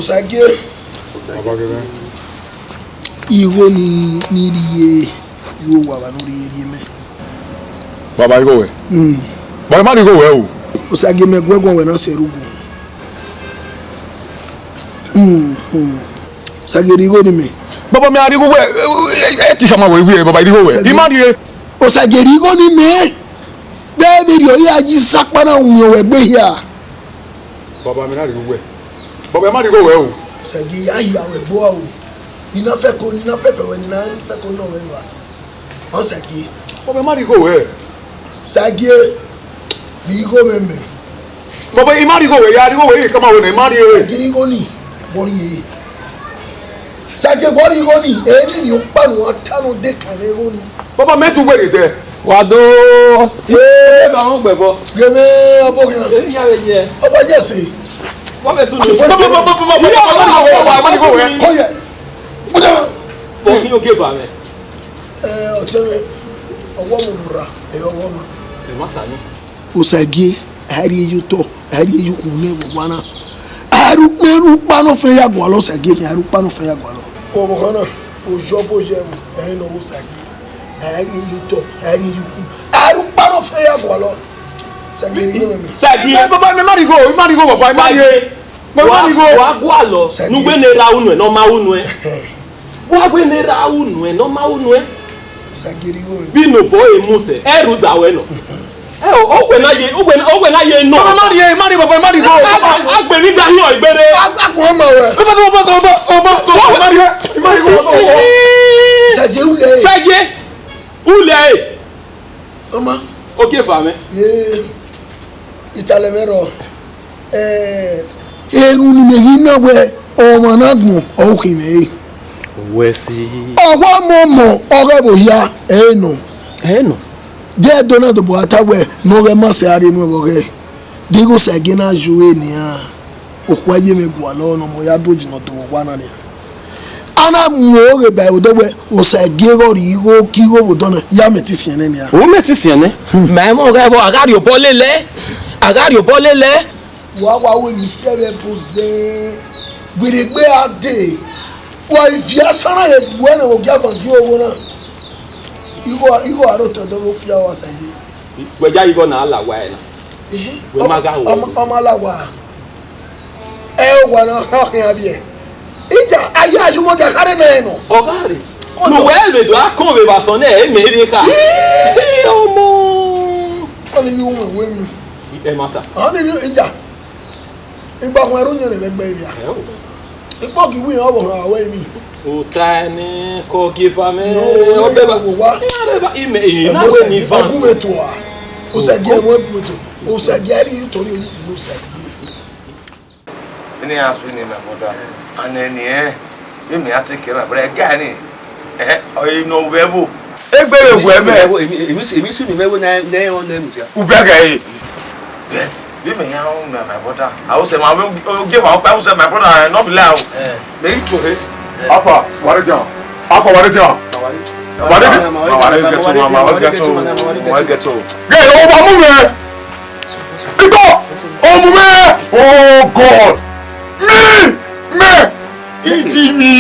Speaker 4: Osage. Iwo ni riye yo wa ba lórí eri me.
Speaker 7: Baba you go where? Baba ma go where o?
Speaker 4: Osage me gwegon we na serugu. Osage ri go ni me.
Speaker 7: Baba me ari go where? Ti sama we Baba ri go where? Ima ri.
Speaker 4: Osage ri go ni me. Baby yo ya yi sakpana unyo we gbe hia.
Speaker 7: Baba me na ri go where? Baba ma ri go where o?
Speaker 4: Osage ya yi awe gbo o. Nina fe ko nina pepe we nina fe ko no we no. Osage.
Speaker 7: Baba ma ri go where?
Speaker 4: Sage bi go me.
Speaker 7: Baba ima ri go where? Ya ri go where? Come on we ma ri.
Speaker 4: Sage go ni. Bori e. Sage bori go ni. E ni o pa no atanu de kare go ni.
Speaker 7: Baba me tu where there?
Speaker 1: Wado. Ba won gbebo.
Speaker 4: Gebe abogan.
Speaker 1: E ya we je.
Speaker 4: Oba yesi.
Speaker 1: Wọ́n fẹ́ sún ní.
Speaker 4: Kọ́yẹ̀. Bọ́dẹ̀.
Speaker 1: Bọ́ kí ló gé bá mi.
Speaker 4: Ọ̀tẹ́wẹ̀ ọwọ́ mo lò ra ẹ̀yọ ọwọ́ ma.
Speaker 1: Ẹ má ta ní.
Speaker 4: Osage àárí eyín tọ̀ àárí eyín kùn ní ẹ̀wọ̀n wa náà. Àrùpẹ̀rù pánú fẹ́ yàgò àlọ́ Osage ni àrùpánú fẹ́ yàgò àlọ́. Ọ̀bọ̀ kan náà òjò bó jẹ́ mu ẹ̀yin náà Osage àárí eyín tọ̀ àárí eyín kùn àrùpánú fẹ́ yàgò àlọ́.
Speaker 1: Sagi
Speaker 7: baba me mari go baba mari
Speaker 1: wa gwa lo nugbe ne ra unu e no ma unu e wa gbe ne ra unu e no ma unu e
Speaker 4: Sagiri go
Speaker 1: bi no boy emuse eru da we no ogwe na ye no
Speaker 7: mari baba mari go
Speaker 1: agbe ni da yan igbere
Speaker 4: akon ma we
Speaker 7: mari go
Speaker 4: Sage
Speaker 1: ule
Speaker 4: Mama
Speaker 1: okay fa me
Speaker 4: italemero eru ni me hina we o na gun o ki me
Speaker 8: we si
Speaker 4: owo mo ore bo ya no de donald bo atawe no re ma se ari no re digo Sage na jouer ni a o kwaye me gwa lo no mo ya doji no to wa na ni ana mo re ba o de we o Sage ro ri go ki go bo don ya metisian ni a
Speaker 1: o metisian ne ma mo re bo agari o bo lele
Speaker 4: wa we ni sebe poze gberegbe ade wa ifia sana ye gbo na o gava di owo na igo aro to do fia wa Sage
Speaker 1: gbeja igo na ala wa na we maga wo
Speaker 4: o mala wa wa na ho yan bi e ija aye ayumo de kare na no
Speaker 1: ogari no we le do akon be ba so na e mere ka omo
Speaker 4: oni yu mo we mi
Speaker 1: e mata
Speaker 4: oni ija igba won eru nyen le gbe mi a ipo ki wi owo han awe mi
Speaker 1: o ta ni ko give am
Speaker 4: o be ba
Speaker 1: ime na we ni van
Speaker 4: ogumeto a o Sage mo ogumeto o Sage ari tori o Sage
Speaker 3: ni asu ni me moda aneni me ate kera bre ga ni o no webo egbere egwu eme
Speaker 10: emi si ni mewo na on na mutia
Speaker 3: ubega bet be me ya on my brother I will say my give up I will say my brother not be loud me to he
Speaker 7: afa ware ja ware get to ge o ba mu me iko o mu me oh god me iti mi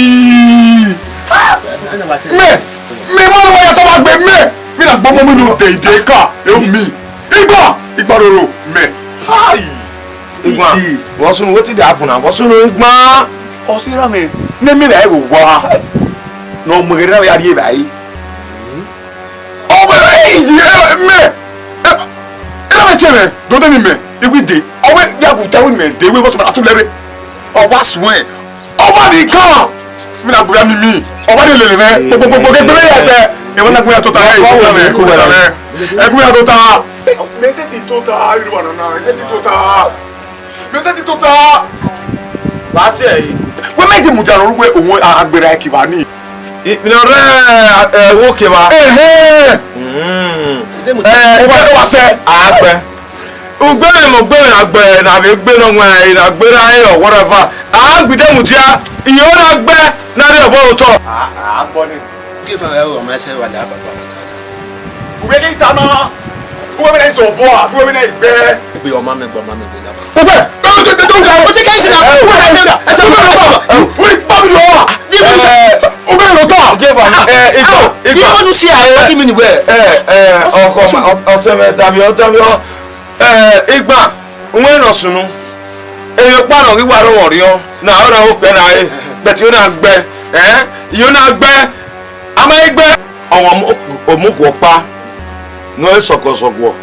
Speaker 7: me mo wa ya so wa gbe me na gbomo mi no de ka e mi igba roro me hi
Speaker 3: igba wo sunu wetin dey happen na wo sunu igba
Speaker 7: o sira me ne mi na e wo wa no mo gere na ya ri e bai o me ina me cheme do de mi me igwi de o we ya bu ta we me de we go so atu lebe o wa swe o ba di kan mina buya mimi o ba de le me gbogbo ke gbe ya se e wona buya to ta e ko ba me e buya to ta me se ti to ta iru wana na se ti to ta me se ti to ta ba ti e we me ti mu ja ro pe ohun agbera ki ba ni mina re wo ke ba o ba wa se agbe ugbe mo gbe agbe na be gbe no nwa ina gbera e whatever agbide mu ja iyo na gbe na re obo to agbo ni
Speaker 10: Give her a message while I have
Speaker 7: ugbe ki ta na ugbe me na so bo ugbe me na igbe
Speaker 10: be your mama go la
Speaker 7: ugbe don't go o ti ka sina ugbe na sina e so we ba mi lo ugbe lo to give her
Speaker 10: you want to see her give me where
Speaker 7: o teme tabi igba nwe no sunu eyo pa no wi wa ro won ri o na ora o pe na e beti o na gbe yo na gbe ama igbe awon omuko pa no e sokosogwo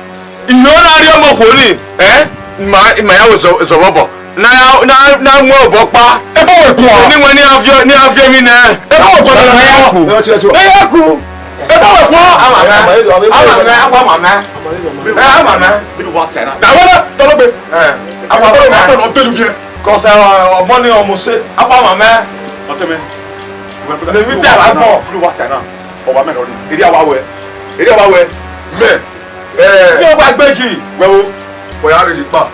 Speaker 7: iyo na ri omo ko ni ma ya wo zo bobo na mu obo pa e bo we ku o ni won ni afio mi na e bo ko na ya ku e ku e bo we ku ama bi wa tena da wona to lo be apa bo ma to no telu vie ko se o mo ni o mo se apa mama o teme le mi ta la mo bi wa tena o ba me no ni eri awa we me fi o ba gbeji we wo ya re ji pa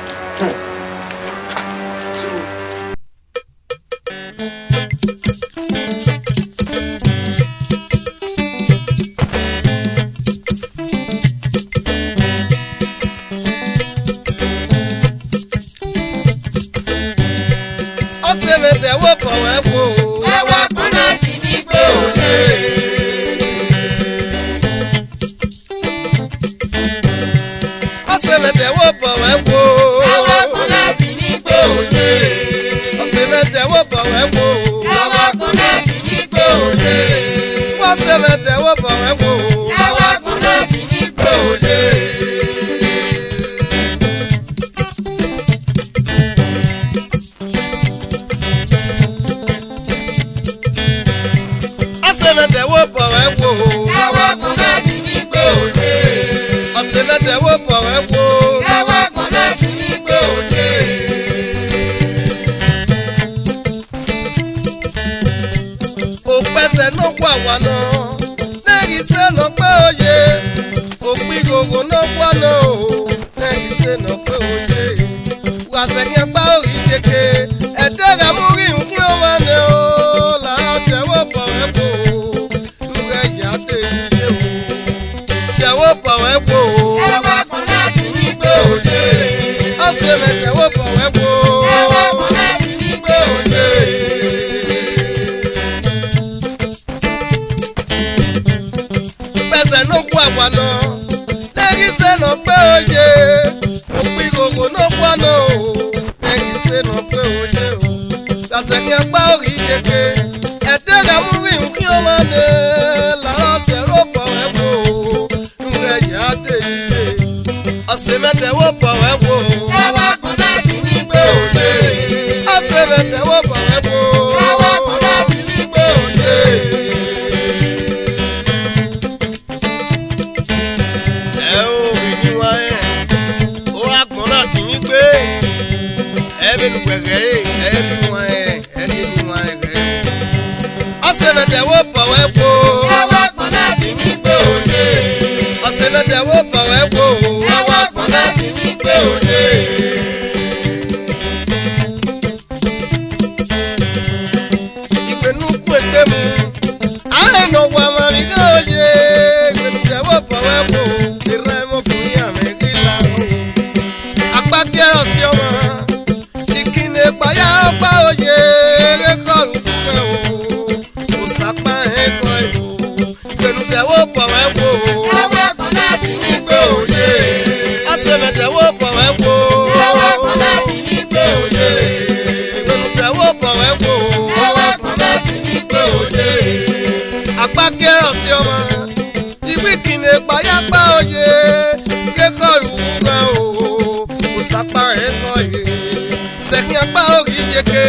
Speaker 5: Seki akpa ori jeke,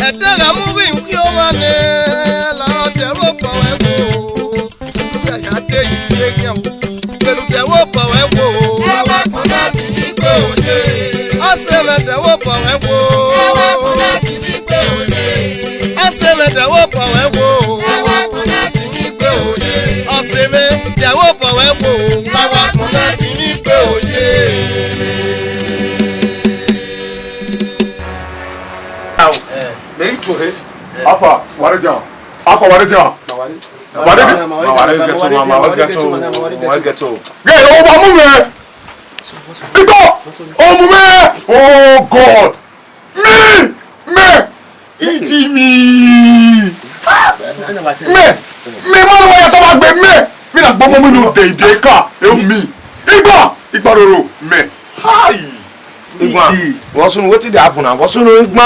Speaker 5: edera muri uki o mane. pọ̀ wẹ́wọ́.
Speaker 11: Ẹwà kún láti ní pé òye.
Speaker 5: Ọ̀sẹ̀ mi dẹ̀wọ́ pọ̀ wẹ́wọ́.
Speaker 11: Ẹwà kún láti ní pé òye.
Speaker 5: Ọ̀sẹ̀ mi dẹ̀wọ́ pọ̀ wẹ́wọ́.
Speaker 11: Ẹwà kún láti ní pé òye.
Speaker 7: Mèyí tó he. Afa wàrí jà. Afa wàrí jà. Wàrí gẹ̀tọ̀. Gẹ̀ ọ̀ bá mú rẹ̀. Ikọ̀ ọmọ mẹ́. Oh God. Me. Ìjì mi. Me mọ́ ni wọ́n yẹ sábà gbé me. Mi nà gbọ́ mọ́ mi nù dèédé ká. Ewu mi. Igba roro me.
Speaker 10: Igba. Wọ́n sunu wetin dey happen na? Wọ́n sunu igba.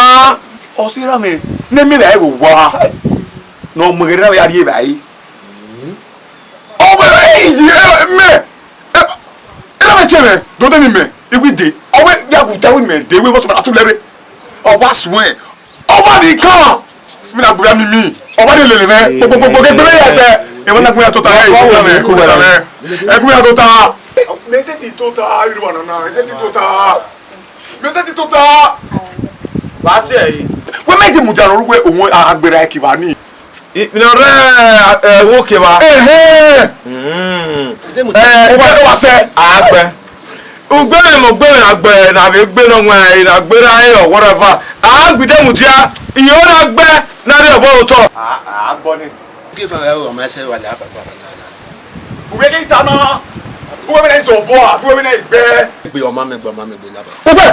Speaker 7: Ọ̀sẹ̀rà mi ní mi rẹ̀ wò wá ní ọmọ rẹ̀ náà yà rí ibà yìí. Ọmọ rẹ̀ yìí mẹ́ ẹ náà bẹ tiẹ̀ mẹ́ dọ́tẹ́ mi mẹ́ ibi dé ọwọ́ yàgùtà wí mẹ́ dé wí fọ́sọ̀rọ̀ àtúlẹ̀rẹ̀ ọba sùn ẹ̀ ọba ní kàn mi nà gbúdá mi ọba ní lèlè mẹ́ gbogbo gbẹgbẹrẹ yà fẹ́ ìwọ náà gbúdá tó ta ẹ̀ ìwọ mẹ́ gbúdá tó ta. Mẹ́sẹ̀ ti tó ta irúwà nàná mẹ́sẹ̀ ti tó ta.
Speaker 10: Bàtí ẹ̀ yìí.
Speaker 7: Wọ́n méjì mú jà lórúkọ òun àgbèrè ẹ̀kìbá ní.
Speaker 10: Ìpínlẹ̀ wo kìbá.
Speaker 7: Wọ́n tó wá sẹ́.
Speaker 10: Àgbẹ̀. Ugbẹ́rẹ̀ mọ̀ gbẹ́rẹ̀ àgbẹ̀ nàbí gbé náà wọ̀n ẹ̀ ìnàgbẹ́rẹ̀ ayé ọ̀wọ́rẹ̀ fa. Àgbìdẹ́ mùtíá ìyẹn ó náà gbẹ́ náà rí ọ̀bọ̀ òótọ́.
Speaker 7: Àgbọ̀ ni.
Speaker 10: Kí fẹ́ ẹ ọmọ ẹsẹ̀ wà lẹ́ àbàbà náà.
Speaker 7: Ugbẹ́ kí ìta náà. Ugbẹ́ mi náà sọ̀ bọ́ àbúrò mi náà gbẹ́.
Speaker 10: Gbé ọmọ mi gbé lábà.
Speaker 7: Ugbẹ́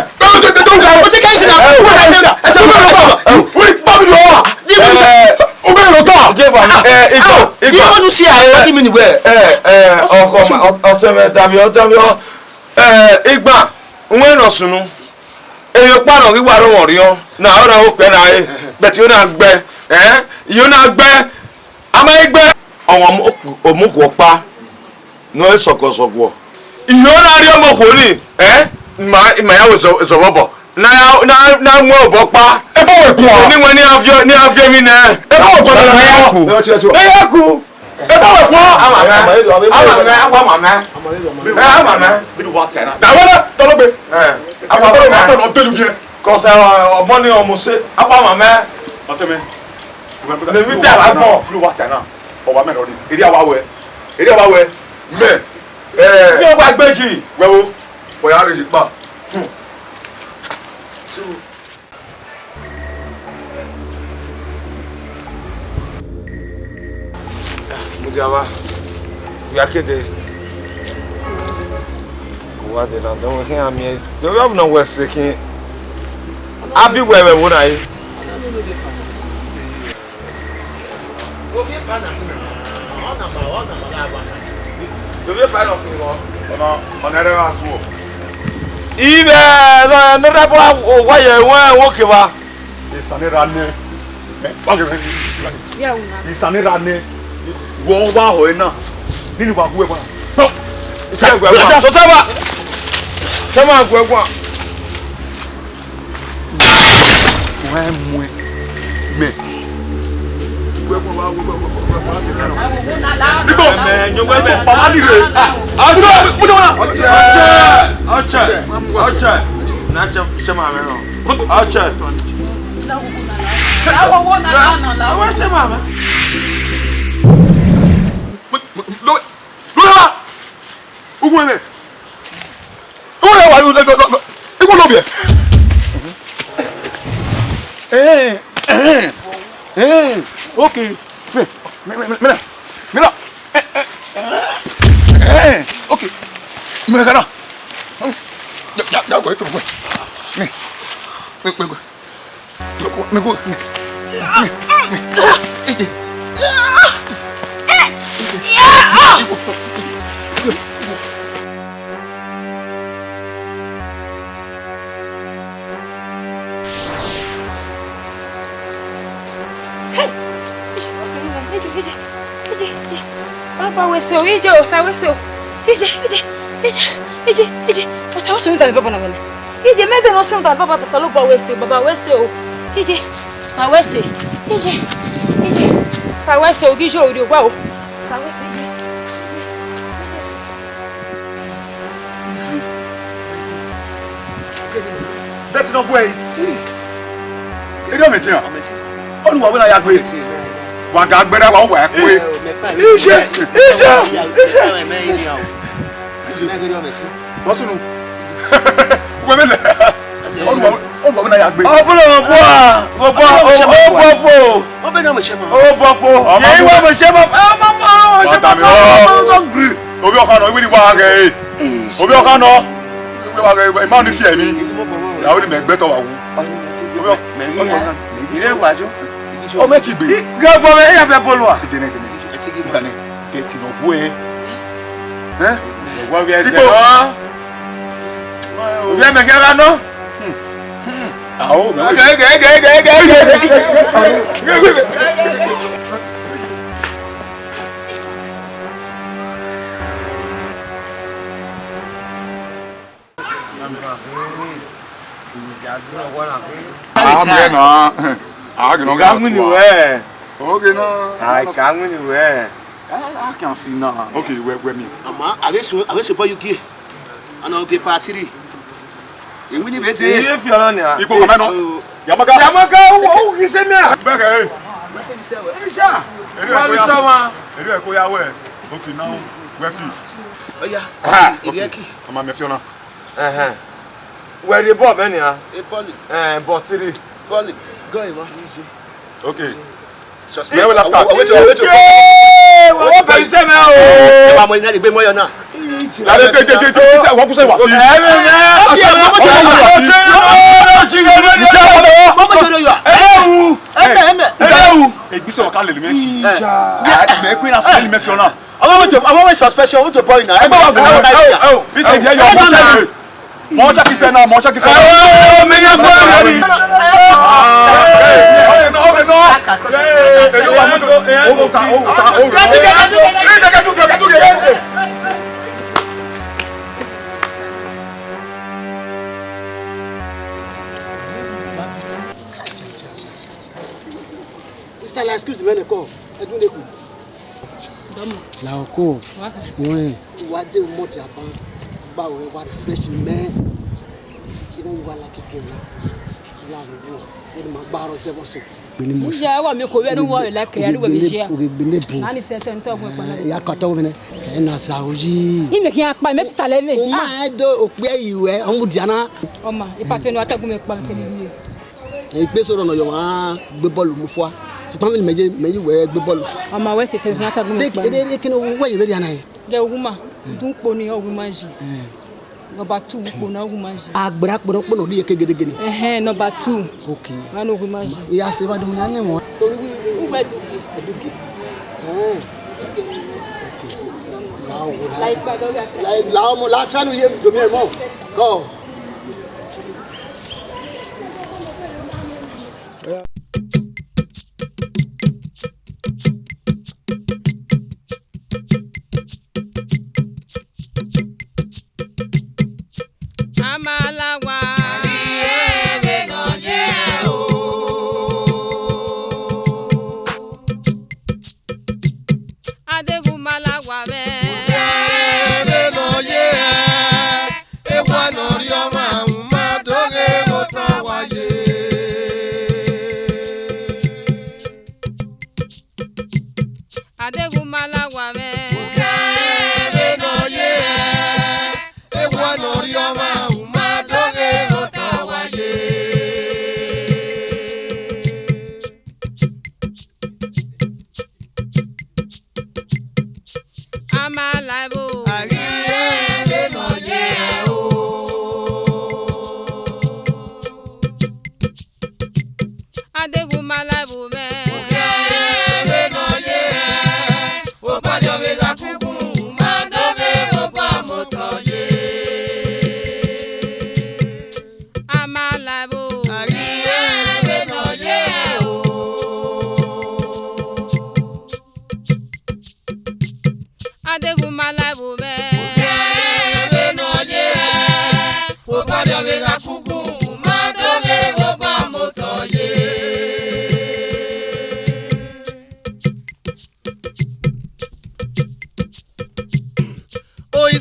Speaker 7: o ti kẹ́sì náà. Ugbẹ́ ẹsẹ̀
Speaker 10: ìgbọ́nù sí ààrẹ ọdún mi nìwẹ̀ ọ̀tẹ̀mẹ̀ tàbí ìgbà òun ẹ̀nà sùnú èyí pààrọ̀ wíwà rẹ̀ wọ̀n rí ọ́ náà ọ̀nà ó pẹ́ náà bẹ̀tí ó náà gbẹ ìyó náà gbẹ amáyégbẹ́ ọ̀wọ̀n òmùkù ọ̀pá ní ó sọ̀kọ̀sọ̀kọ̀ ìyó náà rí ọmọ kò ní ìmọ̀yàwó ìsọ̀wọ́bọ̀ náà mú ọ̀bọ̀ pa oníwọ̀n ní afẹ́ mi náà ẹ̀yẹ́kù kọsẹ ọmọ ni ọmọ ṣe apá màmẹ lèmi tẹ àbá gbọ
Speaker 7: ọba mẹ́rin ọdún eré àwa wẹ mẹ
Speaker 10: fi ọgbà gbèjì
Speaker 7: wẹwo ọyà rẹ ṣe pa.
Speaker 10: Mudiawa, ya kéde. Uwadiae na don he ami. Do we have no work seeking. Abi wewe wona yi. Do we find of me go?
Speaker 7: Ona re aso.
Speaker 10: Ibe no da bo wa ye won ke wa.
Speaker 7: Isanira ne. Ya una. Isanira ne. Wọ́n wá ọ̀ ẹ̀ náà nínú ìwà àgùwẹ̀ wọn.
Speaker 10: Tó sábà sẹ́mu àgùwẹ̀ wọn.
Speaker 7: Wọ́n ẹ̀ mú ẹ mẹ́. Nígbà mẹ́ bàbá nìre. Ọ̀chẹ́
Speaker 10: N'achẹ sẹ́mu àmì rán. Ọ̀chẹ́. Àwọn sẹ́mu àmì.
Speaker 7: Lọ́wọ́ ugu eme ugu eme wà ní ikú lóbi ẹ̀ ok mìíràn ok mìíràn kanáà yàgbọ́ ètò ìgbẹ́ mẹ́gbẹ́ That's not way. You don't mean on what will I agree? One got better one way. What's the women? On what I agree? I can't see now. Okay, where me?
Speaker 12: Ama, I wish you give. I know get party. You will be there.
Speaker 7: If you're on here, you go come on. Yamaka, oh, he said me. Back eh. Isha. What is someone? You go your way. Okay, now where fish?
Speaker 12: Oh yeah. Iriaki.
Speaker 7: Ama me fiona.
Speaker 10: Where the Bob anyhow?
Speaker 12: A poly.
Speaker 10: Bottle.
Speaker 12: Poly. Go away.
Speaker 7: Okay.
Speaker 12: Where will I start?
Speaker 10: What can you say now?
Speaker 12: I'm going to be more now.
Speaker 13: Excuse me, call. I do not. Now, call. When what they want to about what fresh man. You know, you are like a girl. My barrel 7 Benin Movie.
Speaker 6: Yeah, I want me to go anywhere like I do with Michelle. I said, talk with
Speaker 13: Yakatov and Nasauji.
Speaker 6: You can't buy me to tell me.
Speaker 13: Oh, my dog, where you were, Uwadiae.
Speaker 6: Oh, my, if I tell you, I talk with me.
Speaker 13: A person on your bubble mufwa. So, Pamela may you wear the ball.
Speaker 6: On my way, it is not a good
Speaker 13: thing. They can away very nice.
Speaker 6: The woman, don't pony or woman. Number 2, no woman.
Speaker 13: Ah, black, but don't know the again.
Speaker 6: Number 2.
Speaker 13: Okay.
Speaker 6: I know woman.
Speaker 13: Yes, if I don't know. Like Lao, la trying to hear me more. Go.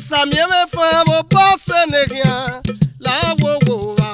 Speaker 11: Samia me fa mo passe ne rien la wo wo va.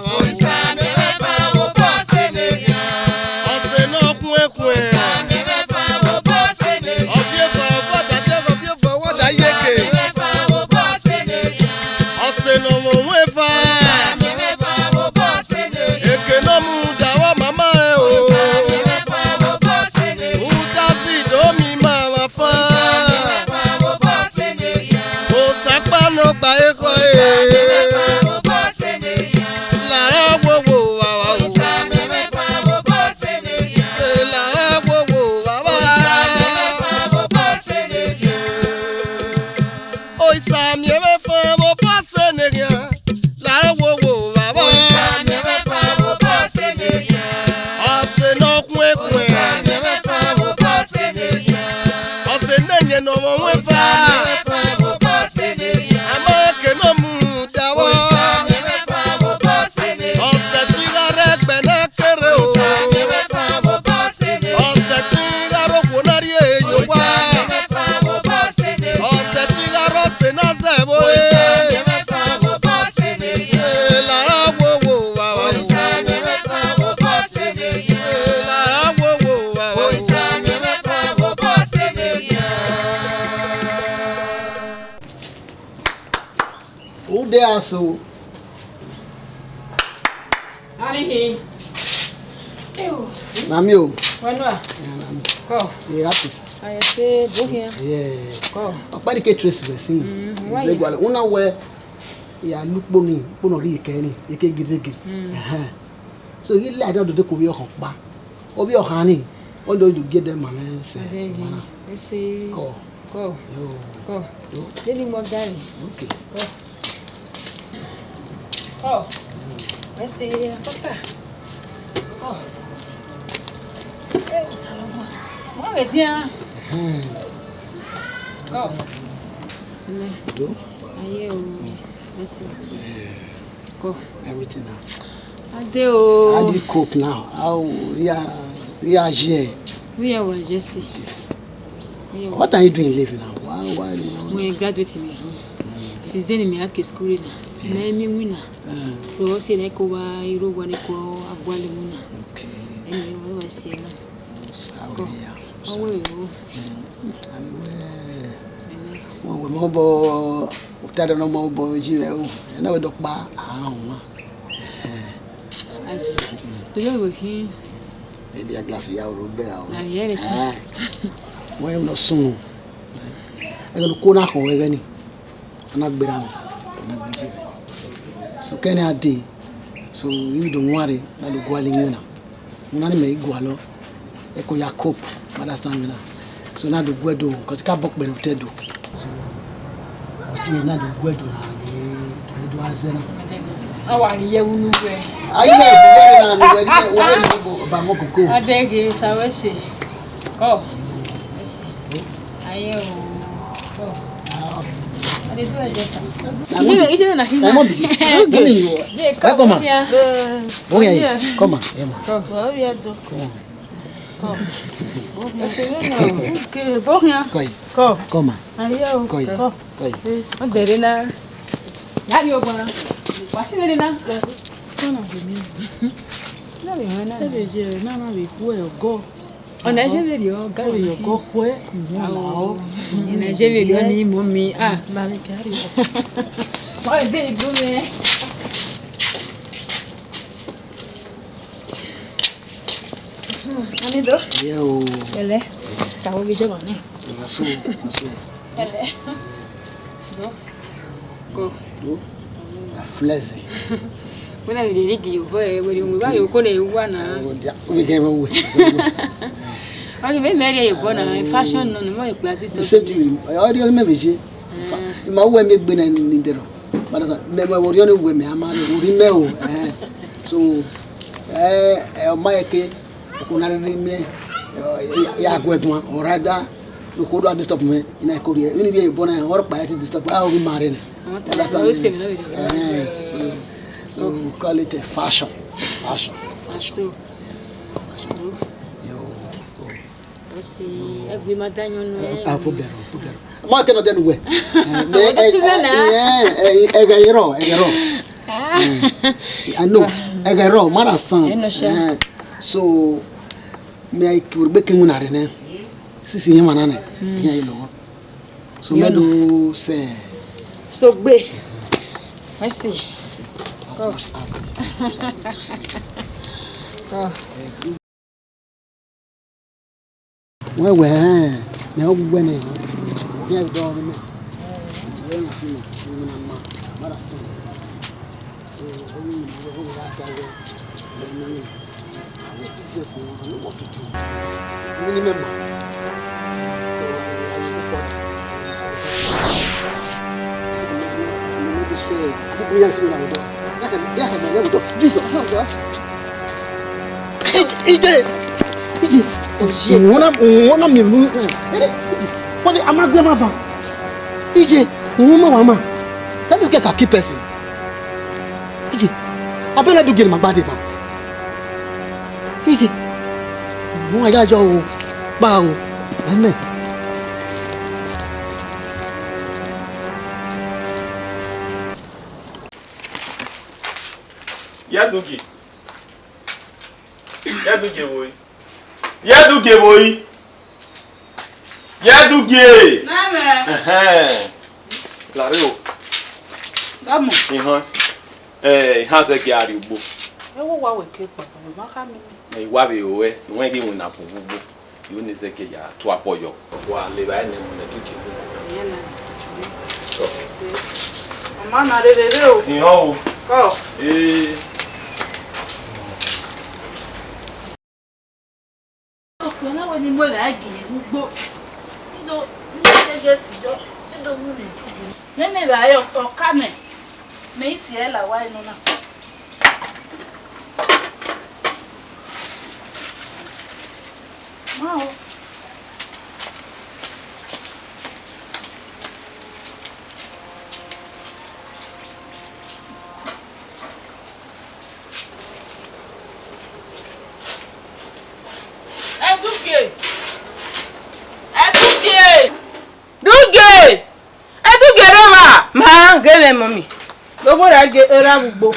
Speaker 13: So, Namio. Go. The artist.
Speaker 6: I say, go here.
Speaker 13: Yeah.
Speaker 6: Go.
Speaker 13: Apa ni caterers versi. Zegwala. Una we ya look boni ri keni. Eke gidege. So he like that do ko bi ohan pa. Obi ohan ni. O do get them man say.
Speaker 6: Let's see. Go. Go. Go. Let him walk down.
Speaker 13: Okay.
Speaker 6: Go. Oh, let's see. What's that? Oh, what is it? Oh,
Speaker 13: do?
Speaker 6: Let's see. Go.
Speaker 13: Everything now.
Speaker 6: I do.
Speaker 13: How do you cope now? How we are here?
Speaker 6: We are Jesse.
Speaker 13: What are you doing living now? Why?
Speaker 6: We graduating here. Since then, we are school now. Yes. So I say ko wa iro wa ni ko agwale muna. Okay. Emi wa se na. Go. Awe o.
Speaker 13: Mo mo bo utado no mo bo ji o. Na we dokpa ahun.
Speaker 6: Aji. To yo we hin.
Speaker 13: E dia glass ya o be a o.
Speaker 6: Na ye le.
Speaker 13: Mo em no sun. E go ko na ko we gani. Na gbera mi. Na gbiji. So Kenny a day, so you don't worry. Na do gwali ngena. Muna ni me gwalo. E ko ya cope. Understand me na. So na do gwedo cause ka bok be no tedo. So o ti na do gwedo na me do azena.
Speaker 6: Awari ye wunu we.
Speaker 13: Ayi na do gwedo na we ba mo koko.
Speaker 6: Adege sawese. Go. Let's see. Aye o. Go. On a jamais vu un gars de quoi on a jamais vu un mommy ah la carré ouais des gommés allez do yo elle est ça va déjà bonne
Speaker 13: nasu
Speaker 6: elle est go
Speaker 13: a flash
Speaker 6: When I did you boy, when you buy your collar, one,
Speaker 13: we gave away.
Speaker 6: I give Mary a bonnet, fashion on the money class.
Speaker 13: The same thing. I already remember you. My way make Benin in the room. But as a member of your women, I'm a remember. So, my cake, Kunari, Yaguetma, or rather, the code of the stop me in a Korea. You need a bonnet or by the stop. I'll be married. So call it a fashion. Fashion.
Speaker 6: So,
Speaker 13: yes. Fashion. Yo.
Speaker 6: See, I give my Daniel.
Speaker 13: I'll put better. What cannot then wear? I know. Egero, Marasan. So, may I could be king Munarene. Sissy Manane. So, me do say.
Speaker 6: So, be. I see. Oh. Oh.
Speaker 13: Well, now when I get down, What am I going to have? EJ, woman, mama. That is get a key person. EJ, I better do get my body back. EJ, no, I got your bow. Amen.
Speaker 1: Yaduki. Yaduki boy. Yaduki boy. Yaduki.
Speaker 2: Name.
Speaker 1: Claro.
Speaker 2: Damo.
Speaker 1: Hanse ki ari ugbo.
Speaker 2: Ewo wa we ke pa, ma ka mi.
Speaker 1: Iwa be owe, won ge mu na po ugbo. Yo ni se ke ya to apoyo. Wa le ba ni mu na duki.
Speaker 2: Yena. So. Mama na re o.
Speaker 1: Ihan o.
Speaker 2: Ko. Ọ̀pọ̀lọpọ̀ ni mo rà gìyẹ gbogbo. Nínú gẹ́gẹ́ síjọ́, nínú mú mi. Nínú ìràyọ̀ ọ̀ká mẹ́, mi sì ẹ́ là wá inú náà. Máa o.
Speaker 6: Ma, gele mami.
Speaker 2: Gbogbo ra ge era gbogbo.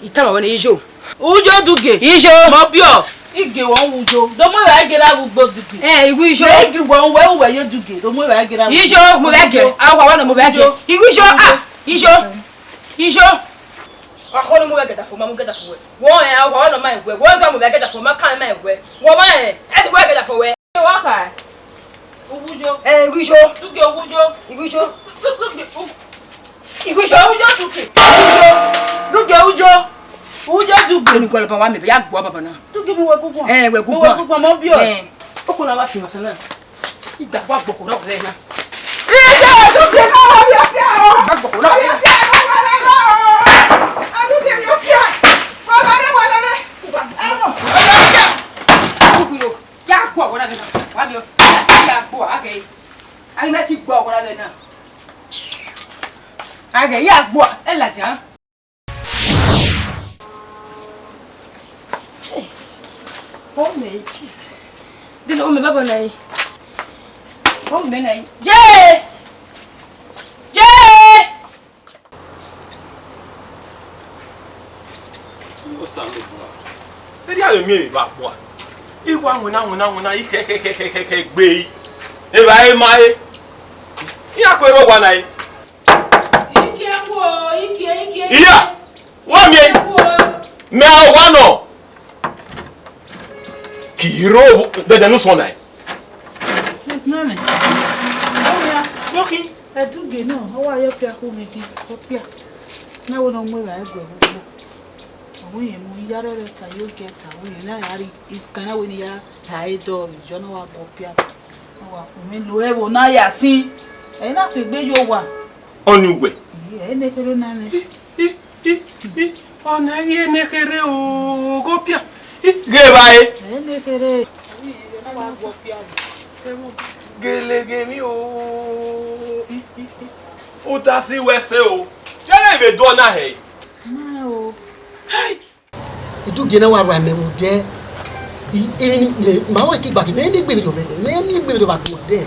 Speaker 6: Itama wona ijo.
Speaker 2: Ujo duge.
Speaker 6: Ijo.
Speaker 2: Mo bio. Ige won ujo. Do mo ra ge ra gbogbo duge.
Speaker 6: Igu ijo.
Speaker 2: Ige won we yo duge. Do mo ra ge ra.
Speaker 6: Ijo, mo ba ge. Awa wona mo ba ge. Igu ijo. Ijo. Ijo. Akoro mo ba ge ta fo ma mo ge ta fo we. Won awa wona ma we. Won so mo ba ge ta fo ma kan ma we. Wo ma e ti bo ge ta fo we.
Speaker 2: Wa ka. Ujo.
Speaker 6: Igu
Speaker 2: Duge ujo.
Speaker 6: Igu ijo.
Speaker 2: Igu ijo. Ujo duge. Duge ujo. Ujo duge.
Speaker 6: Ni ko lo pa wa me be ya gbo baba na.
Speaker 2: Duge mi we gugun.
Speaker 6: We gugun.
Speaker 2: We gugun mo bio.
Speaker 6: O ko na wa fi masan na. Igba wa gboko na re na.
Speaker 2: Ije duge na wa bi afia o.
Speaker 6: Gboko na.
Speaker 2: Duge mi afia. Wa re. Emo.
Speaker 6: Duge ya gbo wa na ga. Wa bi o. Ya gbo age. Ai na ti gbo wa na na. Age ya gbo e la jan. Oh me Jesus. Dilo me baba na yi. Oh me na yi. Je!
Speaker 1: O sa le bo. Eri a mi ba po. Igwa wona ikekekekeke gbe yi. E ba e ma e. Iya ko ero gwa na yi.
Speaker 2: Ike.
Speaker 1: Iya. Wa mi. Me o wa no. Kiro de nu so na yi.
Speaker 2: Name. Oya.
Speaker 1: Yoki.
Speaker 2: Duge no, o wa yo pia ko mi ki. O pia. Na wo no mo ba egbe gbogbo. Àwọn yẹn mú yàrá rẹ̀ ta yóò gẹ̀ẹ́ta àwọn yẹn náà yàrá ìsìnkànnà wo ni yà àìdọ̀ ìjọ náà wà bọ̀ píà wà fún mi lo ẹ̀wò náà yà sí ẹ̀yin náà pè gbé yóò wà.
Speaker 1: Ọ̀nùwẹ̀.
Speaker 2: Ẹ̀yin nìkéré náà ni.
Speaker 1: Ọ̀nà ẹ̀yẹ nìkéré ooo gọ́píà. Gé báyé.
Speaker 2: Ẹ̀yin nìkéré àwọn yẹn náà wà bọ̀ píà.
Speaker 1: Gẹ́lẹ́gẹ́ mi ooo. Ó ta sí wẹ́sẹ̀ o. Yẹ́yẹ́ ìbè dọ́ náà hẹ̀.
Speaker 2: Náà o.
Speaker 13: Iduge na wa ra me wo de. Ma wo ki gba ki me mi gbe do be. Me mi gbe do ba do de.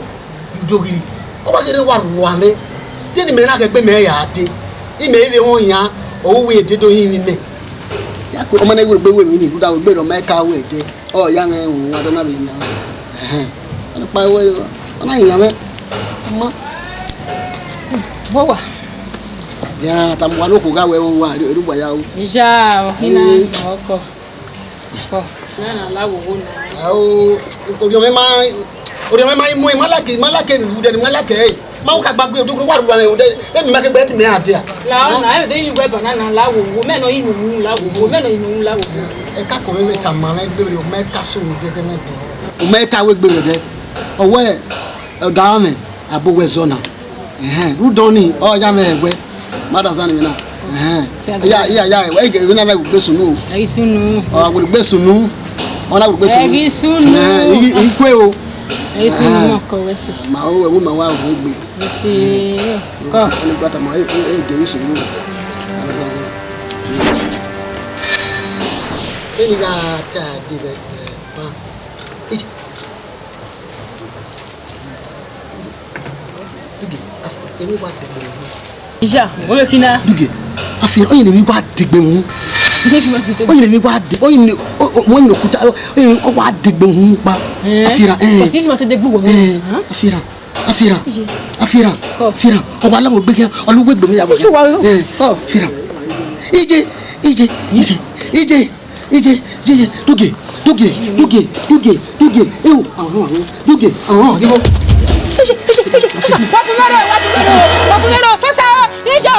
Speaker 13: Idogiri. O ba gere wa ro ame. De ni me na ke gbe me ya de. I me ile won yan. O we de do yin mi me. Ya ko o ma na gbe we mi ni du da we gbe do me ka we de. O ya nge won wa do na be yan. Ana pa we. Ana yan me. Ma.
Speaker 6: Wo wa.
Speaker 13: Ya tamwa no ko ga we won wa ru gba ya o.
Speaker 6: Ija hina oko. Ko. Na lawo wo na.
Speaker 13: O me ma mu e malake ni de ni malake e. Ma wo ka gbagbe o dogoro wa ru wa o de e mi ma ke gbe ti me ade a.
Speaker 6: La na e de yin we banana lawo wo me no yin nu lawo wo me no yin nu lawo.
Speaker 13: E ka ko me ta ma me gbe o me ka so de de me de. O me ka we gbe de. O we o da me abo we zona. Ru don ni o ya me we. Mother Zanny now. Yeah. Why get we na gbe sunu?
Speaker 6: Ai sunu.
Speaker 13: O gbe sunu. Ona gbe sunu.
Speaker 6: Egi sunu.
Speaker 13: Ikwe o.
Speaker 6: Esse não conversa.
Speaker 13: Mas o uma wa o egbe.
Speaker 6: Esse ko.
Speaker 13: Oni plata ma e de isso no. Ele ga ta de be. Pa. Dugi, emi wa te gbe.
Speaker 6: Ija, o le kina.
Speaker 13: Dugi, afira oyin mi wa te gbe mu. Oyin mi wa de oyin mo ni okuta oyin o wa de gbe mu pa. Afira
Speaker 6: Si ma te de gbe wo.
Speaker 13: Afira. O wa la mo gbe ke oluwe gbe mi ya bo. Afira. Ije. Dugi. Eu. Dugi. Ibo.
Speaker 6: Sosa, wapumere, sosa, ije,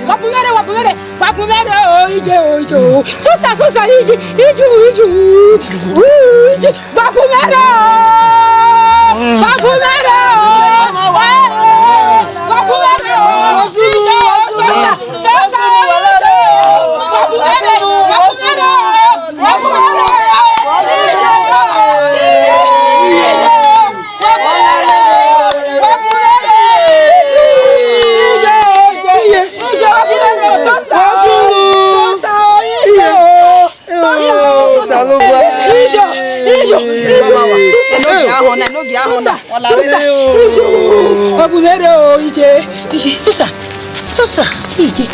Speaker 6: wapumere, ije, sosa, ije, wapumere, Sosa, ije.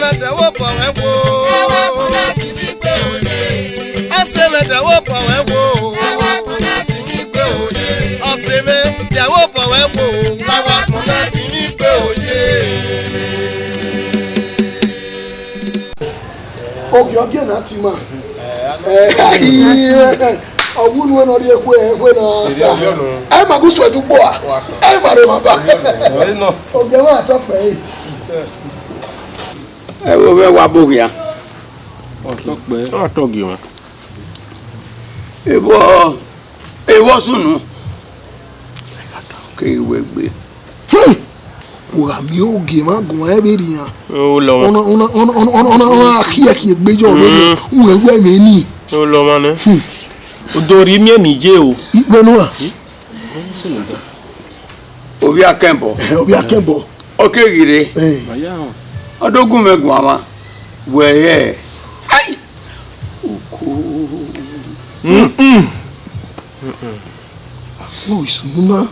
Speaker 11: mẹ́tẹ̀ wó pọ̀ wẹ́ wo.
Speaker 5: Ẹ wá kún láti ní pé òye.
Speaker 11: Ọ̀sẹ̀ mẹ́tẹ̀ wó pọ̀ wẹ́ wo.
Speaker 5: Ẹ wá kún láti ní pé òye.
Speaker 11: Ọ̀sẹ̀ mẹ́tẹ̀ wó pọ̀ wẹ́ wo.
Speaker 5: Ẹ wá kún láti ní pé òye.
Speaker 4: Oge oge na ti ma. Ọwọ́ ni wọ́n rí ekwe na sa. Ẹ ma gúúsù ẹ̀dúgbò à. Ẹ ma rẹ̀ ma bá. Oge wọn àtọ́pẹ́ yìí.
Speaker 14: Ẹ wo fẹ́ wá bókì ya.
Speaker 8: Ọ̀tọ́pẹ́. Ọ̀tọ́gì wọn.
Speaker 14: Èwọ̀ sùnù. Kí ìwé gbé.
Speaker 4: Wà mí oge ma gùn ẹ́ bẹ́ẹ̀ nìyàn.
Speaker 8: Ó lọ wọn.
Speaker 4: Ọ̀nà àkíyèkí gbẹ́jọ́ bẹ́ẹ̀ ni wọ́n ẹgbẹ́ mi ní.
Speaker 8: Ó lọ wọn ni. Odori mi nije o.
Speaker 4: Ìgbẹ́nu wa.
Speaker 14: Obi akẹ́mbọ̀.
Speaker 4: Obi akẹ́mbọ̀.
Speaker 14: Ọkẹ́gìrì. Ọdọ́gùn mẹ́gùn àmà. Wẹ̀yẹ.
Speaker 4: Ó ìsúnmú náà.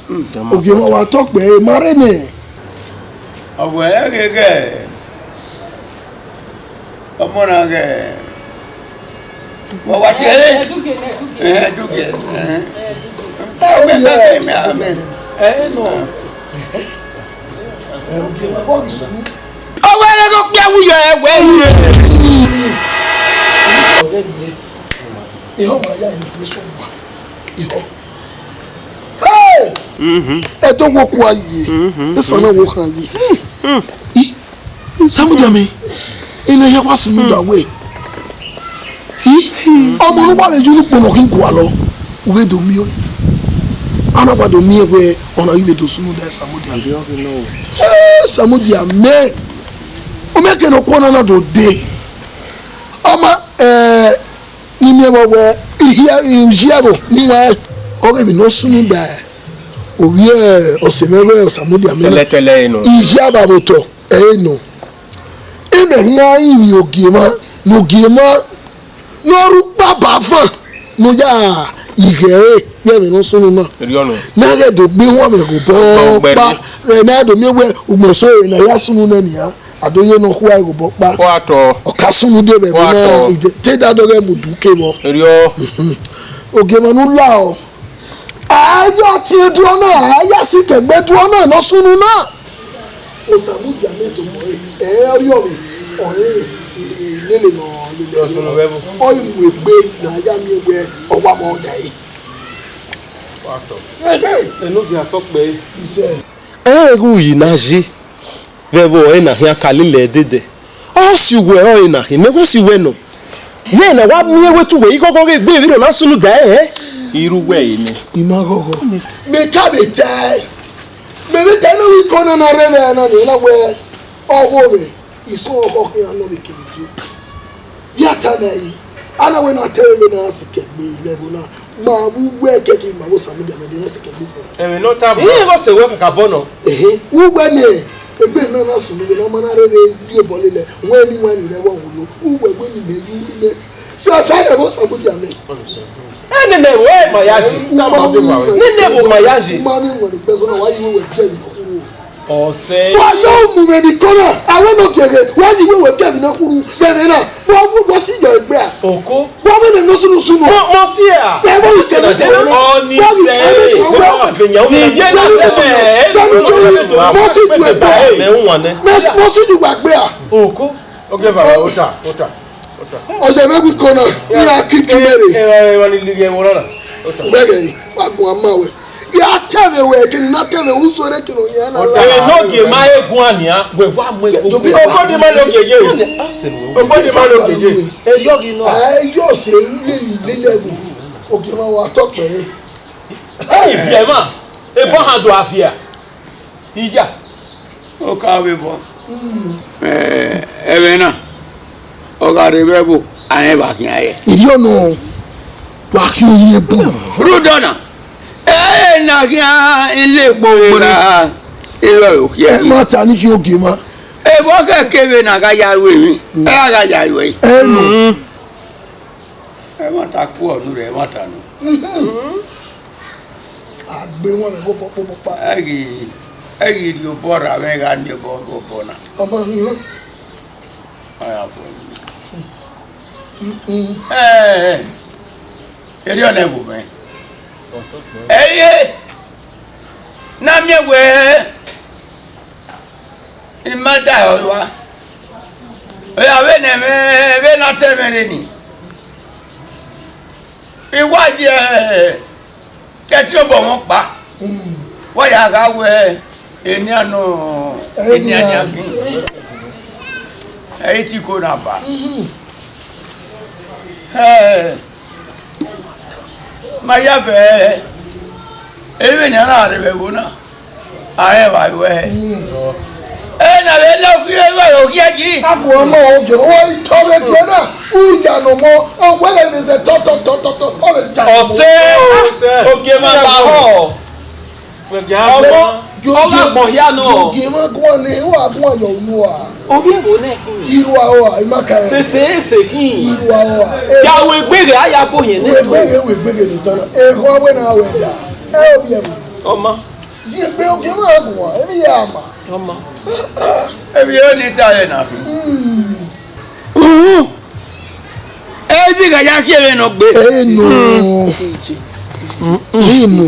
Speaker 4: Oge wọn wà tọ́pẹ́ marẹ́ mi.
Speaker 14: Ọ̀wẹ̀ ẹ̀ gẹ́gẹ́. Ọmọ náà gẹ́. Wọ́n wá tiẹ̀. Dúkìá. Ọwọ́ ẹ̀rẹ́ tó pẹ́ wúyọ ẹ̀wẹ́ yìí.
Speaker 4: Ọ̀rẹ́ mi yẹn, ìhọ́ máa yá ẹni pé sọ wà, ìhọ́. Ẹ tó wo kú ayé, ẹ sàn náà wo kàn ayé. Sámúdìá mi, iná yẹ wá sínú ìdàwé. Ọmọ ní wàá lè ju nípò kí n kó wa lọ, òwe dò mí o. Anagba dò mí ẹgbẹ́ ọ̀nà yìí lè dò sínú dẹ́ Sámúdìá. Sámúdìá mẹ́, o mẹ́kẹ́ ní kọ́ náà dò dé. Ọmọ ní ẹ̀wọ̀ wẹ̀ ìyẹ́rò níwẹ̀ ọ̀rẹ́ mi náà sínú dẹ́ òwe ọ̀sẹ̀ mẹ́rẹ́ Sámúdìá mẹ́rẹ́.
Speaker 8: Tẹ́lẹ̀tẹ́lẹ̀ yìí nù.
Speaker 4: Ìyá àbàbòtọ̀ ẹ̀ nù. Ẹ̀mẹ̀rin ayé mi ògì mọ́ n'ọrụ kpaba fan n'oya ihe yẹmi no sunu na n'agẹ do gbé wọn mẹ kò bọ pa ẹ n'agẹ do mi wẹ ògbọ̀nsọ yẹn na ya sunu na nìyà àdóyè náà kó ayé kò bọ pa ọ̀ka sunu dé bẹ̀rẹ̀ náà ìdè tẹ́jà dọ́gẹ́ mo dùn ké wọ. ògè mọ̀nú là ọ́ ayé tí e dúró náà ayé sì kẹgbẹ́ dúró náà lọ sunu náà. Osamudia mẹ́tò mọ́ ẹ̀ rí ọ̀rẹ́ ọ̀rẹ́ lélẹ̀ náà. Oyi mu egbe na aya mi egbe ọwa ma ọda yi.
Speaker 8: Enogi atọkpẹ. Egu yi na zi bẹbọ ẹ na hin akali lẹ dede. Ọ si wẹ ọ na hin nego si wẹ nọ. Yẹ na wa mi ewetu wẹ ikọkọ rẹ gbé ebi rẹ na sunu da ẹ. Irú wẹ yìí ni.
Speaker 4: Ìmọ̀ àkọ́kọ́. Mẹ́ka bẹ tẹ́ mẹ́bí tẹ́ ní wí kọ́ nínú rẹ̀ náà ní ìlàwẹ̀ ọwọ́ rẹ̀ ìsọ ọkọ̀ kí n lọ bí kìí yàtà náà yìí anáwó náà tẹ́lẹ̀ mi náà sì kẹ̀gbẹ́ ìlẹ́bù náà máa wúwẹ́ kẹ́kẹ́ máa wó Sámúdìá mẹ́dẹ́ náà sì kẹ̀gbẹ́ sẹ́.
Speaker 8: Ẹ̀mí náà tábù. Yíyí kò sèwé kàkà bọ́ nà.
Speaker 4: Wúwẹ́ ni ẹgbẹ́ náà náà sùn níbi náà mọ́nà rẹ̀ yé bọ́lé lẹ̀ wọ́n ẹni wọ́n ẹni rẹ̀ wọ́n wò ló wúwẹ́ gbé ni mẹ́yú lẹ̀ sí ọ̀fẹ́ rẹ̀ wó Sámúdìá mi.
Speaker 8: Ẹni nà ìwé mayaji. Nínú ìwé mayaji.
Speaker 4: Máa ní ìwọ̀n ìgbẹ́ sọ́nà wáyé wọ́wẹ́ bí ẹ̀mí náà kúrò.
Speaker 8: Ọ̀sẹ̀.
Speaker 4: Wọ́n yóò mú mi nìkan náà àwọn náà kẹ̀kẹ́ wọ́n yí wẹ́wẹ́ bí ẹ̀mí náà kúrò bẹ́ẹ̀ náà wọ́n mú lọ sí ìjọ ìgbẹ́ à.
Speaker 8: Òkú.
Speaker 4: Wọ́n mi lè lọ sínú sínú.
Speaker 8: Mọ sí à.
Speaker 4: Ẹ̀wọ́n yìí tẹ̀lé tẹ̀lé náà.
Speaker 8: Ọ̀ní sẹ́yìn. Nìjẹ́ náà sẹ́fẹ̀.
Speaker 4: Dánú tó yìí mọ́ sí ju ẹgbẹ́ à. Mọ́ sí ju ẹgbẹ́ à.
Speaker 8: Òkú. Okay, baba, ota.
Speaker 4: Ọ̀sẹ̀ mẹ́bí kan náà ní akíkí mẹ́rin. Bẹ́ẹ̀ yìí wà gùn àmàwẹ̀. Ya tẹ̀lé wẹ̀ kí n ná tẹ̀lé ń sọ̀rọ̀ kí n yẹn náà.
Speaker 8: Ọ̀dẹ̀ n'oge máa egun àníyá wẹ̀ wá mú egun. Ogbodi máa lọ gèjè. Ogbodi máa lọ gèjè. Eyọ́gi náà.
Speaker 4: Yóò ṣe lílẹ̀bù ògì máa wà tọ́pẹ̀.
Speaker 8: Ìfìyà mà ebọ́ hàn dùn àfìyà. Ìjà.
Speaker 14: Ó káwé bọ̀. Ẹ̀bẹ̀ náà ọ̀gá rẹ̀ bẹ́ẹ̀ bò àyẹ̀ bá kí n ayẹ.
Speaker 4: Ìdí ọ̀nà wà kí o yẹ bù.
Speaker 14: Rúdọ̀nà. Na kí á ilé ìpòwé ra ìlọ òkè ẹ̀.
Speaker 4: Ẹ má ta ní kí o gé ma.
Speaker 14: Èbó kẹ̀kẹ́ náà ká yàrá mi. Ẹ yà ká yàrá yìí.
Speaker 4: Ẹ nù.
Speaker 14: Ẹ má ta kú ọ̀nù rẹ̀ ẹ má ta nù.
Speaker 4: Àgbẹ̀ wọn rẹ̀ bọ́ pa.
Speaker 14: Ẹ kì í di bọ́ọ̀rọ̀ àwọn ẹ̀ka ní bọ́ọ̀rọ̀ bọ̀ náà.
Speaker 4: Ọmọ yìí
Speaker 14: Eri ona bu me. Eye. Na mi we. Imada owa. Oya we ne me we na temere ni. Iwaje keti obo won pa. Wo ya ga we eni anu eni anyagi. Eyi ti ko na ba. Maya be ewe ni ara re be wona are wa we na be lo ki e wa o ki ji
Speaker 4: abu omo oge o to be ki na u ja no mo o wele ni se to o le ja
Speaker 1: ose oge ma ba ho ọmọ gbọ̀n ya náà.
Speaker 4: Oge ma gbọ́n ni wà gbọ́n yọ̀ ọ́nù wa.
Speaker 1: Oge wo náà kí ni.
Speaker 4: Irú àwọ̀ ìmọ̀ká yẹn.
Speaker 1: Sèse kí ni.
Speaker 4: Irú àwọ̀.
Speaker 1: Yàwó egbèrè ayabo yẹn náà.
Speaker 4: Wo egbèrè nìtọ́nà. Ehun awé náà wẹ̀ dà. Ẹ ò bí ẹ̀mí.
Speaker 1: Ọmọ.
Speaker 4: Sí egbe oge máa gùn wá. Ẹbí yẹ àmà.
Speaker 1: Ọmọ.
Speaker 14: Ebi yóò ní táyé náà fi. Ẹ sì kàjá kí ẹ lẹ́nu gbé.
Speaker 4: Inú.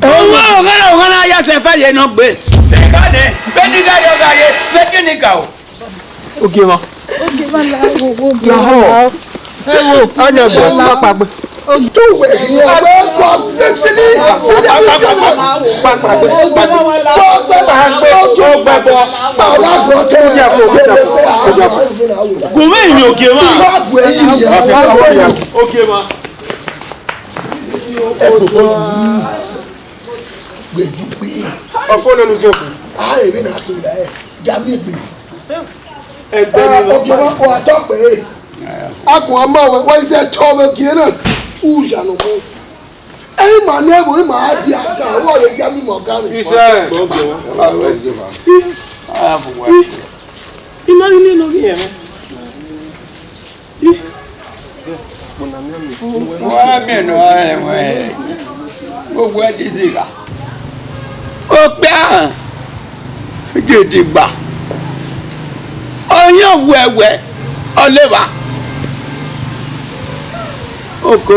Speaker 14: Ọ̀gá ya se fẹ́ yẹn náà gbé. Bẹ́ẹ̀ni bẹ́ẹ̀ni ọ̀gá yẹ bẹ́ẹ̀ni ní ká o.
Speaker 1: Oge ma.
Speaker 2: Oge ma la wo
Speaker 1: Yàhó. Ẹ wo ọ̀nà ẹ̀gbọ́n pápá gbé.
Speaker 4: Tó wẹ̀ ní ọgbẹ́ pa sílí
Speaker 1: Gòmé ni oge ma. Oge ma.
Speaker 4: Gbèsè pé.
Speaker 8: Ọ̀fọ̀ lẹ́nu sí òkú.
Speaker 4: Èmi náà kiri rẹ̀ jàmí gbé.
Speaker 8: Ẹgbẹ́ ni wọ́n.
Speaker 4: Oge wọn kò àtọ́ pé agbọ̀n ọmọ wọ́n iṣẹ́ tọ́ ọmọ kìí náà wù ìyànà mọ́. Ẹ̀yin màá ní ẹ̀wọ̀n yìí màá di àga ọwọ́ yẹn jẹ́ mímọ̀ ọ̀gá mi.
Speaker 8: Iṣẹ́
Speaker 1: Iná ilé lórí yẹn mẹ́.
Speaker 14: Wọ́n á mìíràn ẹ̀wọ̀n gbogbo ẹ̀ di sí ká. Ó pẹ́ àhàn gidi gbà. Ọyàn wẹ̀wẹ̀ ọlẹ́wà. Oko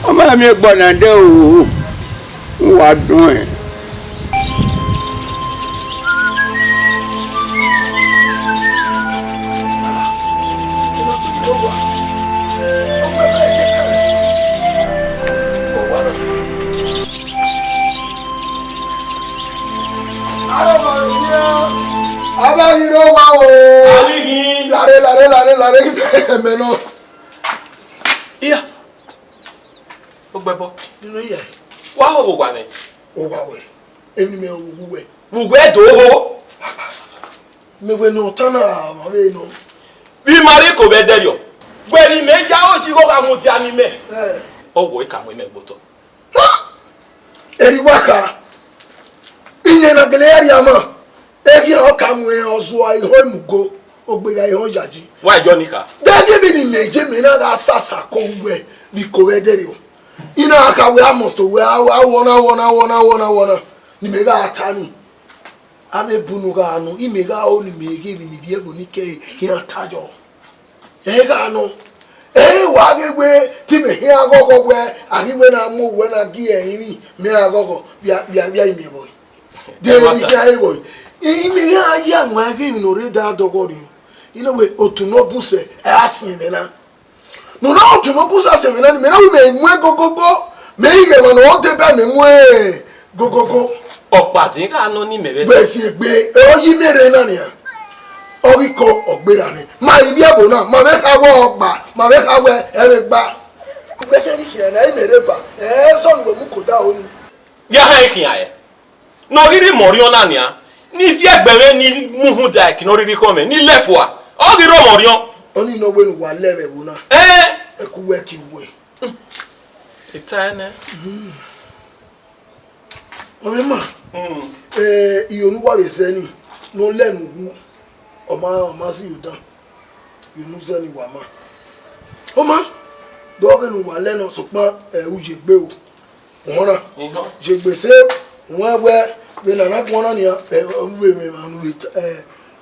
Speaker 14: ọmọ mi gbọ́dọ̀ dé òwò ń wá dùn ẹ̀.
Speaker 4: Abáyíró wá o. Láre ẹ̀mẹ̀ náà.
Speaker 1: Iya. Ó gbẹ́bọ́.
Speaker 4: Nínú yẹ̀.
Speaker 1: Wá hó wà ní.
Speaker 4: Ó wà wẹ̀. Èmi mi ò wù wẹ̀.
Speaker 1: Wùgbẹ́ dòó.
Speaker 4: Mi wẹ̀ ní ọ̀tán náà àmọ́ bẹ́ẹ̀ nù.
Speaker 1: Bí Mari kò bẹ dẹ́yọ̀. Gbẹ̀rì méjà ó jí kó ka mo ti àmì mẹ́. Ọwọ́ ìkàwé mẹ́ gbọ́tọ̀.
Speaker 4: Eri waka. Inye na gele yari ama. Egi ọka mu ọzọ ihe emugo. Ogbega ihe ọjaji.
Speaker 1: Why Johnny ka?
Speaker 4: Daje bi ni meje me na da sasa ko we bi ko we dere o. Ina aka we amost we awona. Ni mega atani. Ame bunu ga anu, imega o ni mege bi ni biego ni ke atajo. Ga anu. Wa gegbe ti me he agogo we, ari we na mu we na gi eyin me agogo bia ime boy. De ni ga e boy. Imi ya ya nwa ge mi no re da dogo ni. Ina we otuno buse e asin me na. No na otuno buse asin me na ni me na we me mwe gogogo. Me ige mo no de ba me mwe gogogo.
Speaker 1: Ọ̀pá tí ká ná ní mẹ̀rẹ́.
Speaker 4: Gbèsè gbé oyi mere náà nìyà. Oríkọ ọ̀gbéra ni. Máa ibi ẹ̀bùn náà, màá mẹ́ka wọ ọgbà, màá mẹ́ka wẹ ẹ̀rẹ̀ gbà. Gbẹ́kẹ́ ní kìí ẹ̀rẹ́ ìmẹ̀rẹ̀ bà, sọ̀nù wẹ̀ mú kò dá òní.
Speaker 1: Bí a hàn ìkìyà ẹ̀, nà oríri mọ̀ríọ́ náà nìyà, ní fi ẹgbẹ̀rẹ́ ní múhùn dà ẹ̀kì n'oríri kọ́ mẹ́, ní lẹ́fọ̀ à, ọ̀ríri mọ̀ríọ́.
Speaker 4: Ó ní iná wẹ́nu wà lẹ́rẹ̀ wò náà. Ẹ̀kú wẹ́ kí wẹ̀.
Speaker 1: Ìta ẹ̀ náà.
Speaker 4: Ọmọ mà, ìyọnu wà lè sẹ́ni, ní ó lẹ́nu wú, ọmọ sí yóò dán, ìyọnu sẹ́ni wà má. Ọmọ, dọ́ọ̀kẹ́nu wà lẹ́nu ṣùgbọ́n ẹ̀hú jẹgbẹ́ o, wọ́n náà, jẹgbẹ́ sí wọ́n ẹgbẹ́ bí nàná kí wọ́n náà nìyà olúwe mi máa ń wí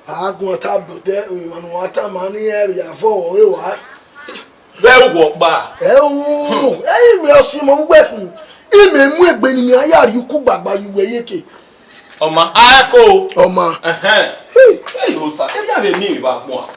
Speaker 4: Agun ta bode ìwọ̀n wa ta ma ni e ya fo we wa.
Speaker 1: Be wo pa.
Speaker 4: Ewu, mi osi mo ngbe kun. Ime mu egbe ni mi ayari ku gbagba yuwe yeke.
Speaker 1: Oma ako.
Speaker 4: Oma.
Speaker 1: Hey, o sa. Ke ya be mi ba mo.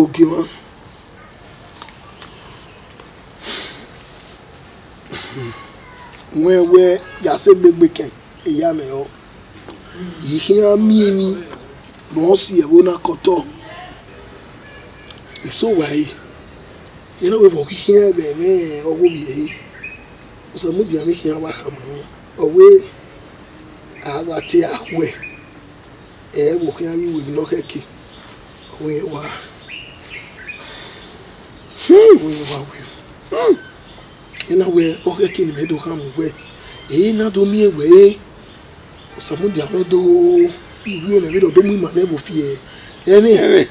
Speaker 4: Ogiwa. Wewe yase gbegbe ken eya me o. Ihia mi no si ewo na koto. Iso wai. You know we go here be me owo bi e. So mu dia mi hia wa kama mi. Owe awate ahwe. Wo hia yi we no keke. We wa. Ina we oke kini medo kamu we na do mi ewe osamudi amedo iwe na medo do mu ma na bo fie eni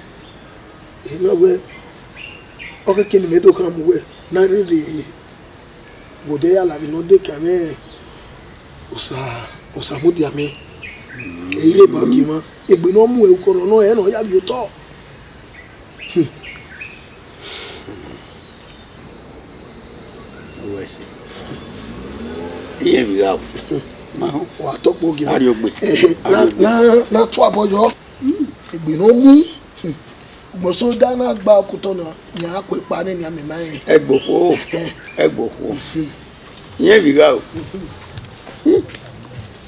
Speaker 4: ina we oke kini medo kamu we na rede bode ya la bi no de kame osamudi ame ile bagima egbe no mu e koro no e no ya bi o to
Speaker 12: Wesi. Iye bi ga. Ma
Speaker 4: wa to po gi.
Speaker 12: Ari ogbe.
Speaker 4: Na to abojo. Egbe no mu. Moso dana gba kutono nya ko ipani ni ami mai.
Speaker 14: Egboko. Yen viga o.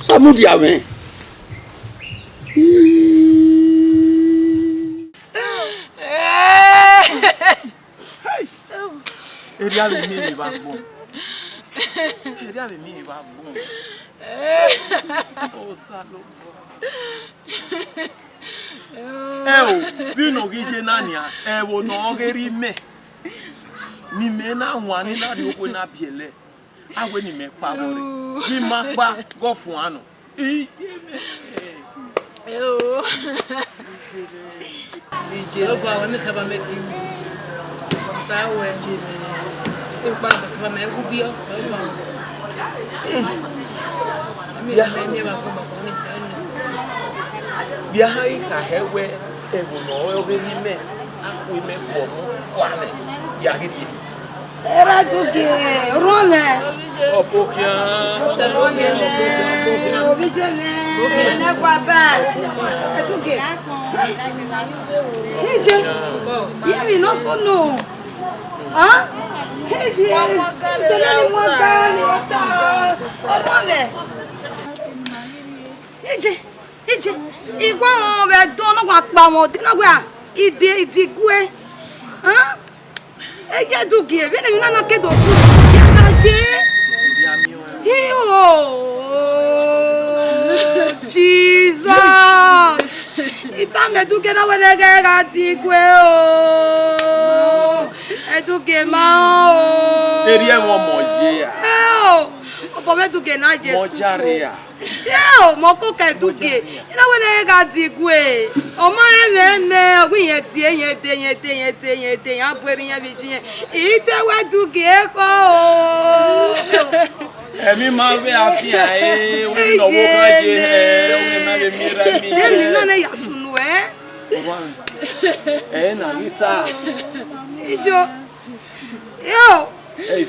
Speaker 14: Samudi ame.
Speaker 1: Eria le mi ba bon. Eria le mi ba bon. Oh salo. Bi no gije nania, wo no geri me. Ni me na nwani na de okwe na biele. Awe ni me pa bore. Ni ma pa go fun ano.
Speaker 6: Ije oba wa me saba me ti. Sa we je me. E pa saba me ku bi o sa wa. Mi ba ko ba ko ni sa ni. Bia hai ka hewe ego no o be ni me aku me po mo kwale ya gidi
Speaker 15: era duke role
Speaker 1: opokia
Speaker 15: salomele obijeme na kwa ba duke heje yemi no so no ah heje tele mo ka ni ota role heje igwa o be don no gwa pa mo de no gwa ide idigwe han e je dugie be na mi na kedo su ya ka je hiyo Jesus ita me dugie na wele ga digwe o e dugie ma o
Speaker 1: eri e mo moje
Speaker 15: opo me dugie na je school
Speaker 1: mojaria
Speaker 15: yo moko ka dugie ina wele ga digwe o ma eme ogun yen ti yen ya bweri yen bi yin ite we dugie ko
Speaker 1: emi ma be afia we no wo ka je we na le mira mi
Speaker 15: dem ni na ya sunu
Speaker 1: na lita
Speaker 15: ijo yo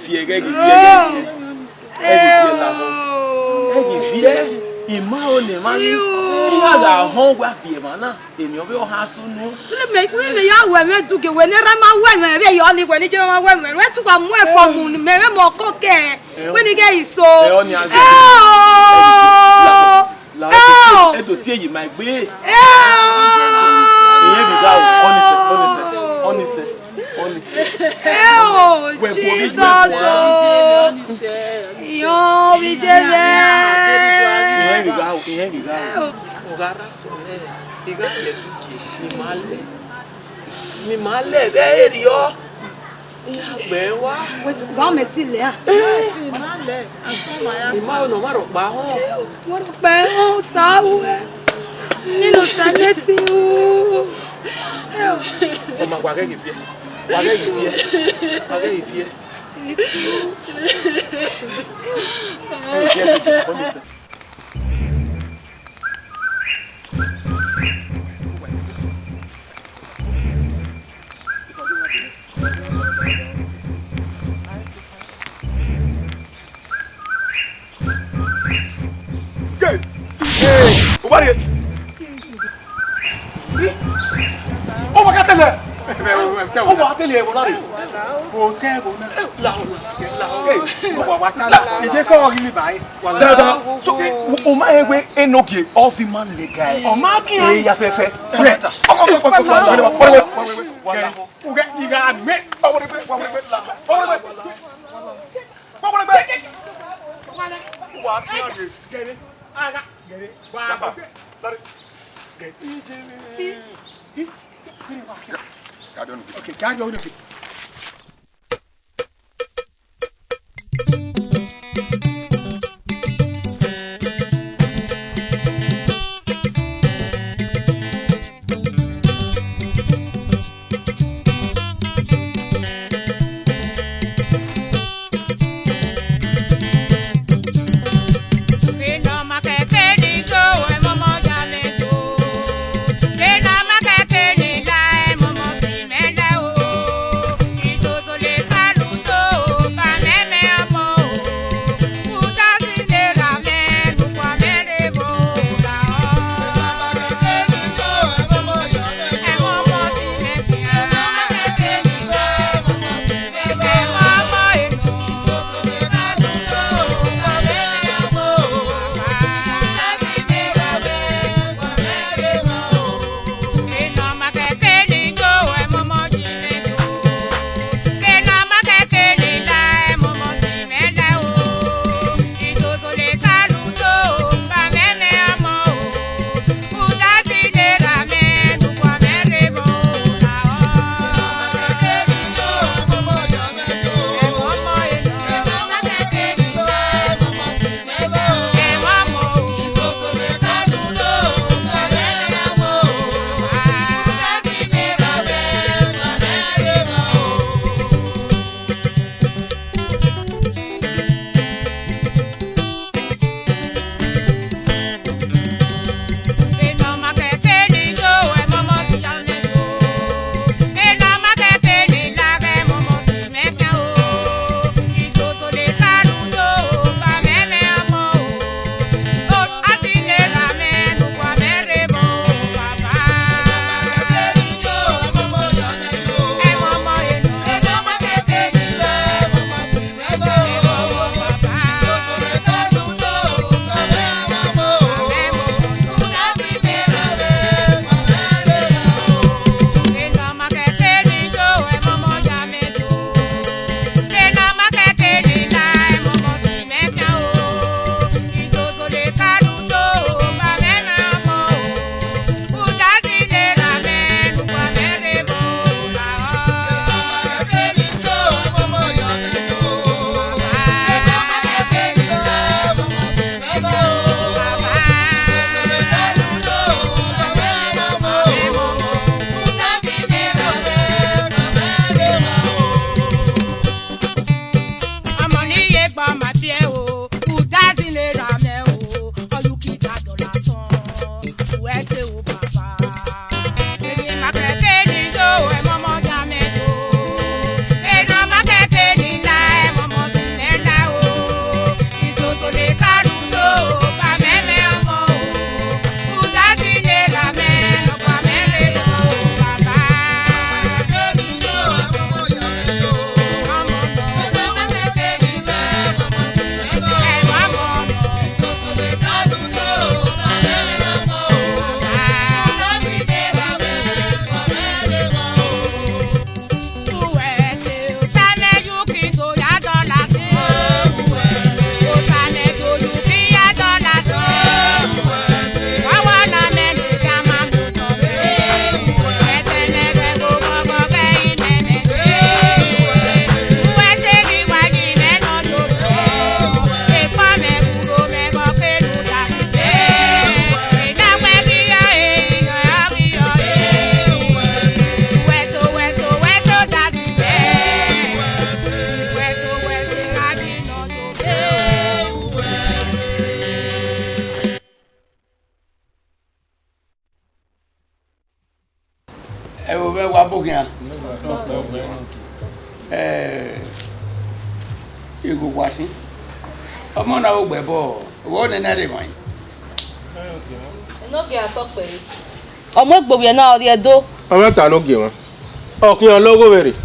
Speaker 1: fie ge fie ima o ne ma ni ya ga hon gwa fie ma na emi o be o ha sunu
Speaker 15: me ya we me duge we ne ra ma we me be yo ni we ni je ma we me we tu kwa mu e fo mu ni me mo ko ke we ni ge iso
Speaker 1: eto tie yi ma gbe iye bi ga honest
Speaker 15: Jesus yo bi je be
Speaker 1: iye bi ga o ga ra so le iga le duke ni male be eri o iya gbe wa
Speaker 15: wa me ti le a
Speaker 1: ni ma no ma ro pa ho
Speaker 15: mo ro pe o sa we nínú saneti o
Speaker 1: ma gwa ke fie Uwadiae. Oh my God, oh my God, le wona ri. Bo te bo na. La. Bo wa ta la. Ije ko ri mi bai. Da. So o ma egbe enogie of man le guy. O ma ki an ya fefe. Preta. Uga iga me. Wa ki an de. Gere. Aga. Gere. Wa. Sorry. Okay, carry on.
Speaker 14: e wo be wa bokia igu kwasi ọmọ na o gbẹbọ wo ne na de wan
Speaker 9: no ge atope ọmọ gbogbo yẹn náà rí ẹdó
Speaker 8: ọmọ ta no ge wọn ọkìyàn lọ́wọ́ wẹ̀rẹ̀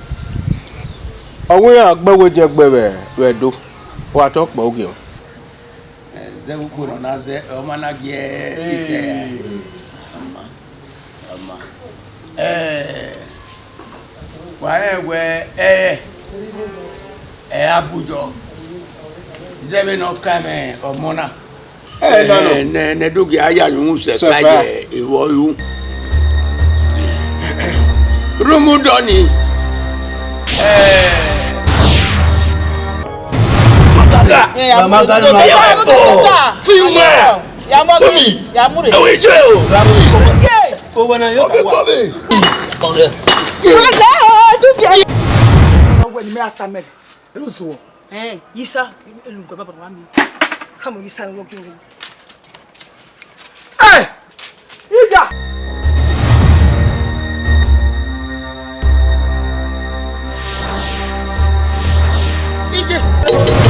Speaker 8: ọwọ́ yẹn àgbẹ̀wò jẹ gbẹ̀wẹ̀ wẹ̀dó wà tó pọ̀ ògì wọn.
Speaker 14: Ze gbogbo na ze ọmọ na gẹ iṣẹ́ ọmọ wà ẹ abujọ zebe na ọka mẹ ọmọ na ne doge aya lóhùn sẹ ká yẹ ìwọ yóò rumu dọni
Speaker 12: Mama gani ma ya po. Tiwe. Tomi. Ewe je o. Ko wana yo ka wa. Ore.
Speaker 2: Owe ni me asamel. Luso. Yisa, elungo baba wa mi. Kamo yisa lo kingi. Ija. Ije.